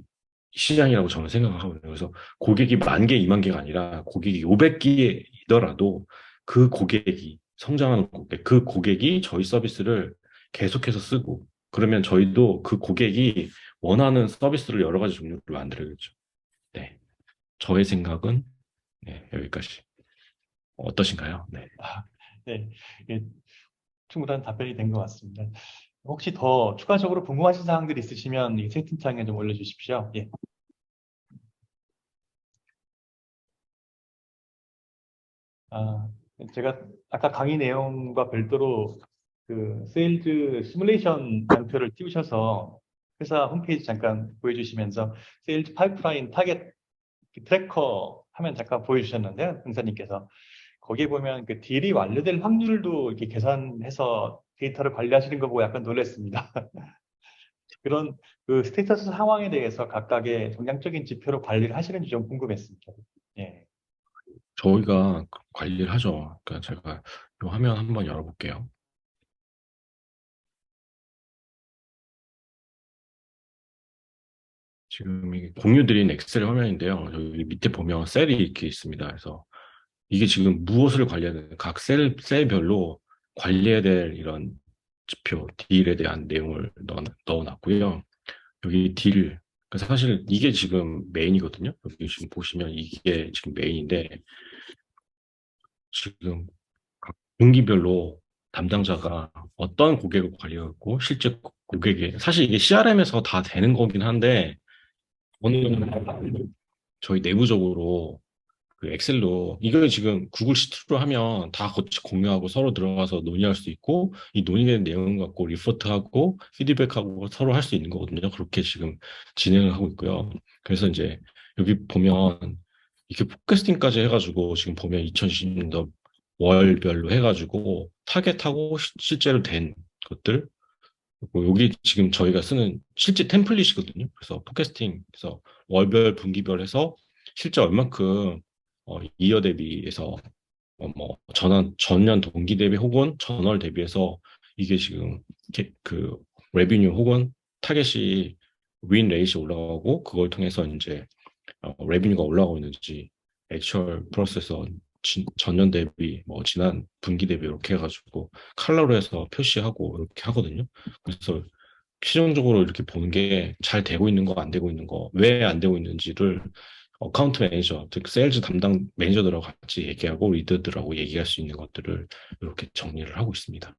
시장이라고 저는 생각하거든요. 그래서 고객이 10,000개, 20,000개가 아니라 고객이 500개이더라도 그 고객이 성장하는 고객, 그 고객이 저희 서비스를 계속해서 쓰고, 그러면 저희도 그 고객이 원하는 서비스를 여러 가지 종류를 만들어야겠죠. 네. 저의 생각은, 네, 여기까지. 어떠신가요? 네. 아, 네. 예, 충분한 답변이 된 것 같습니다. 혹시 더 추가적으로 궁금하신 사항들이 있으시면 이 채팅창에 좀 올려주십시오. 예. 아, 제가 아까 강의 내용과 별도로 그 세일즈 시뮬레이션 양표를 띄우셔서 회사 홈페이지 잠깐 보여주시면서 세일즈 파이프라인 타겟 트래커 화면 잠깐 보여주셨는데요, 강사님께서. 거기에 보면 그 딜이 완료될 확률도 이렇게 계산해서 데이터를 관리하시는 거 보고 약간 놀랐습니다. 그런 그 스테이터스 상황에 대해서 각각의 정량적인 지표로 관리를 하시는지 좀 궁금했습니다. 예. 저희가 관리를 하죠. 그러니까 제가 이 화면 한번 열어볼게요. 지금 이게 공유드린 엑셀 화면인데요. 여기 밑에 보면 셀이 이렇게 있습니다. 그래서 이게 지금 무엇을 관리해야 되는, 각 셀별로 관리해야 될 이런 지표, 딜에 대한 내용을 넣어놨고요. 여기 딜, 사실 이게 지금 메인이거든요. 여기 지금 보시면 이게 지금 메인인데, 지금 각 분기별로 담당자가 어떤 고객을 관리하고 실제 고객이 사실 이게 CRM에서 다 되는 거긴 한데 오늘 저희 내부적으로 그 엑셀로 이거 지금 구글 시트로 하면 다 같이 공유하고 서로 들어가서 논의할 수 있고 이 논의된 내용 갖고 리포트하고 피드백하고 서로 할 수 있는 거거든요. 그렇게 지금 진행을 하고 있고요. 그래서 이제 여기 보면 이렇게 포캐스팅까지 해가지고 지금 보면 2020년도 월별로 해가지고 타겟하고 실제로 된 것들 그리고 여기 지금 저희가 쓰는 실제 템플릿이거든요. 그래서 포캐스팅에서 월별, 분기별 해서 실제 얼마큼 이어 대비해서 뭐 전년 동기 대비 혹은 전월 대비해서 이게 지금 그 레비뉴 혹은 타겟이 윈 레이시 올라가고 그걸 통해서 이제 레비뉴가 올라가고 있는지 액츄얼 프로세서 전년 대비 뭐 지난 분기 대비 이렇게 해가지고 컬러로 해서 표시하고 이렇게 하거든요. 그래서 실용적으로 이렇게 보는 게 잘 되고 있는 거, 안 되고 있는 거, 왜 안 되고 있는지를 어카운트 매니저, 즉 세일즈 담당 매니저들하고 같이 얘기하고 리더들하고 얘기할 수 있는 것들을 이렇게 정리를 하고 있습니다.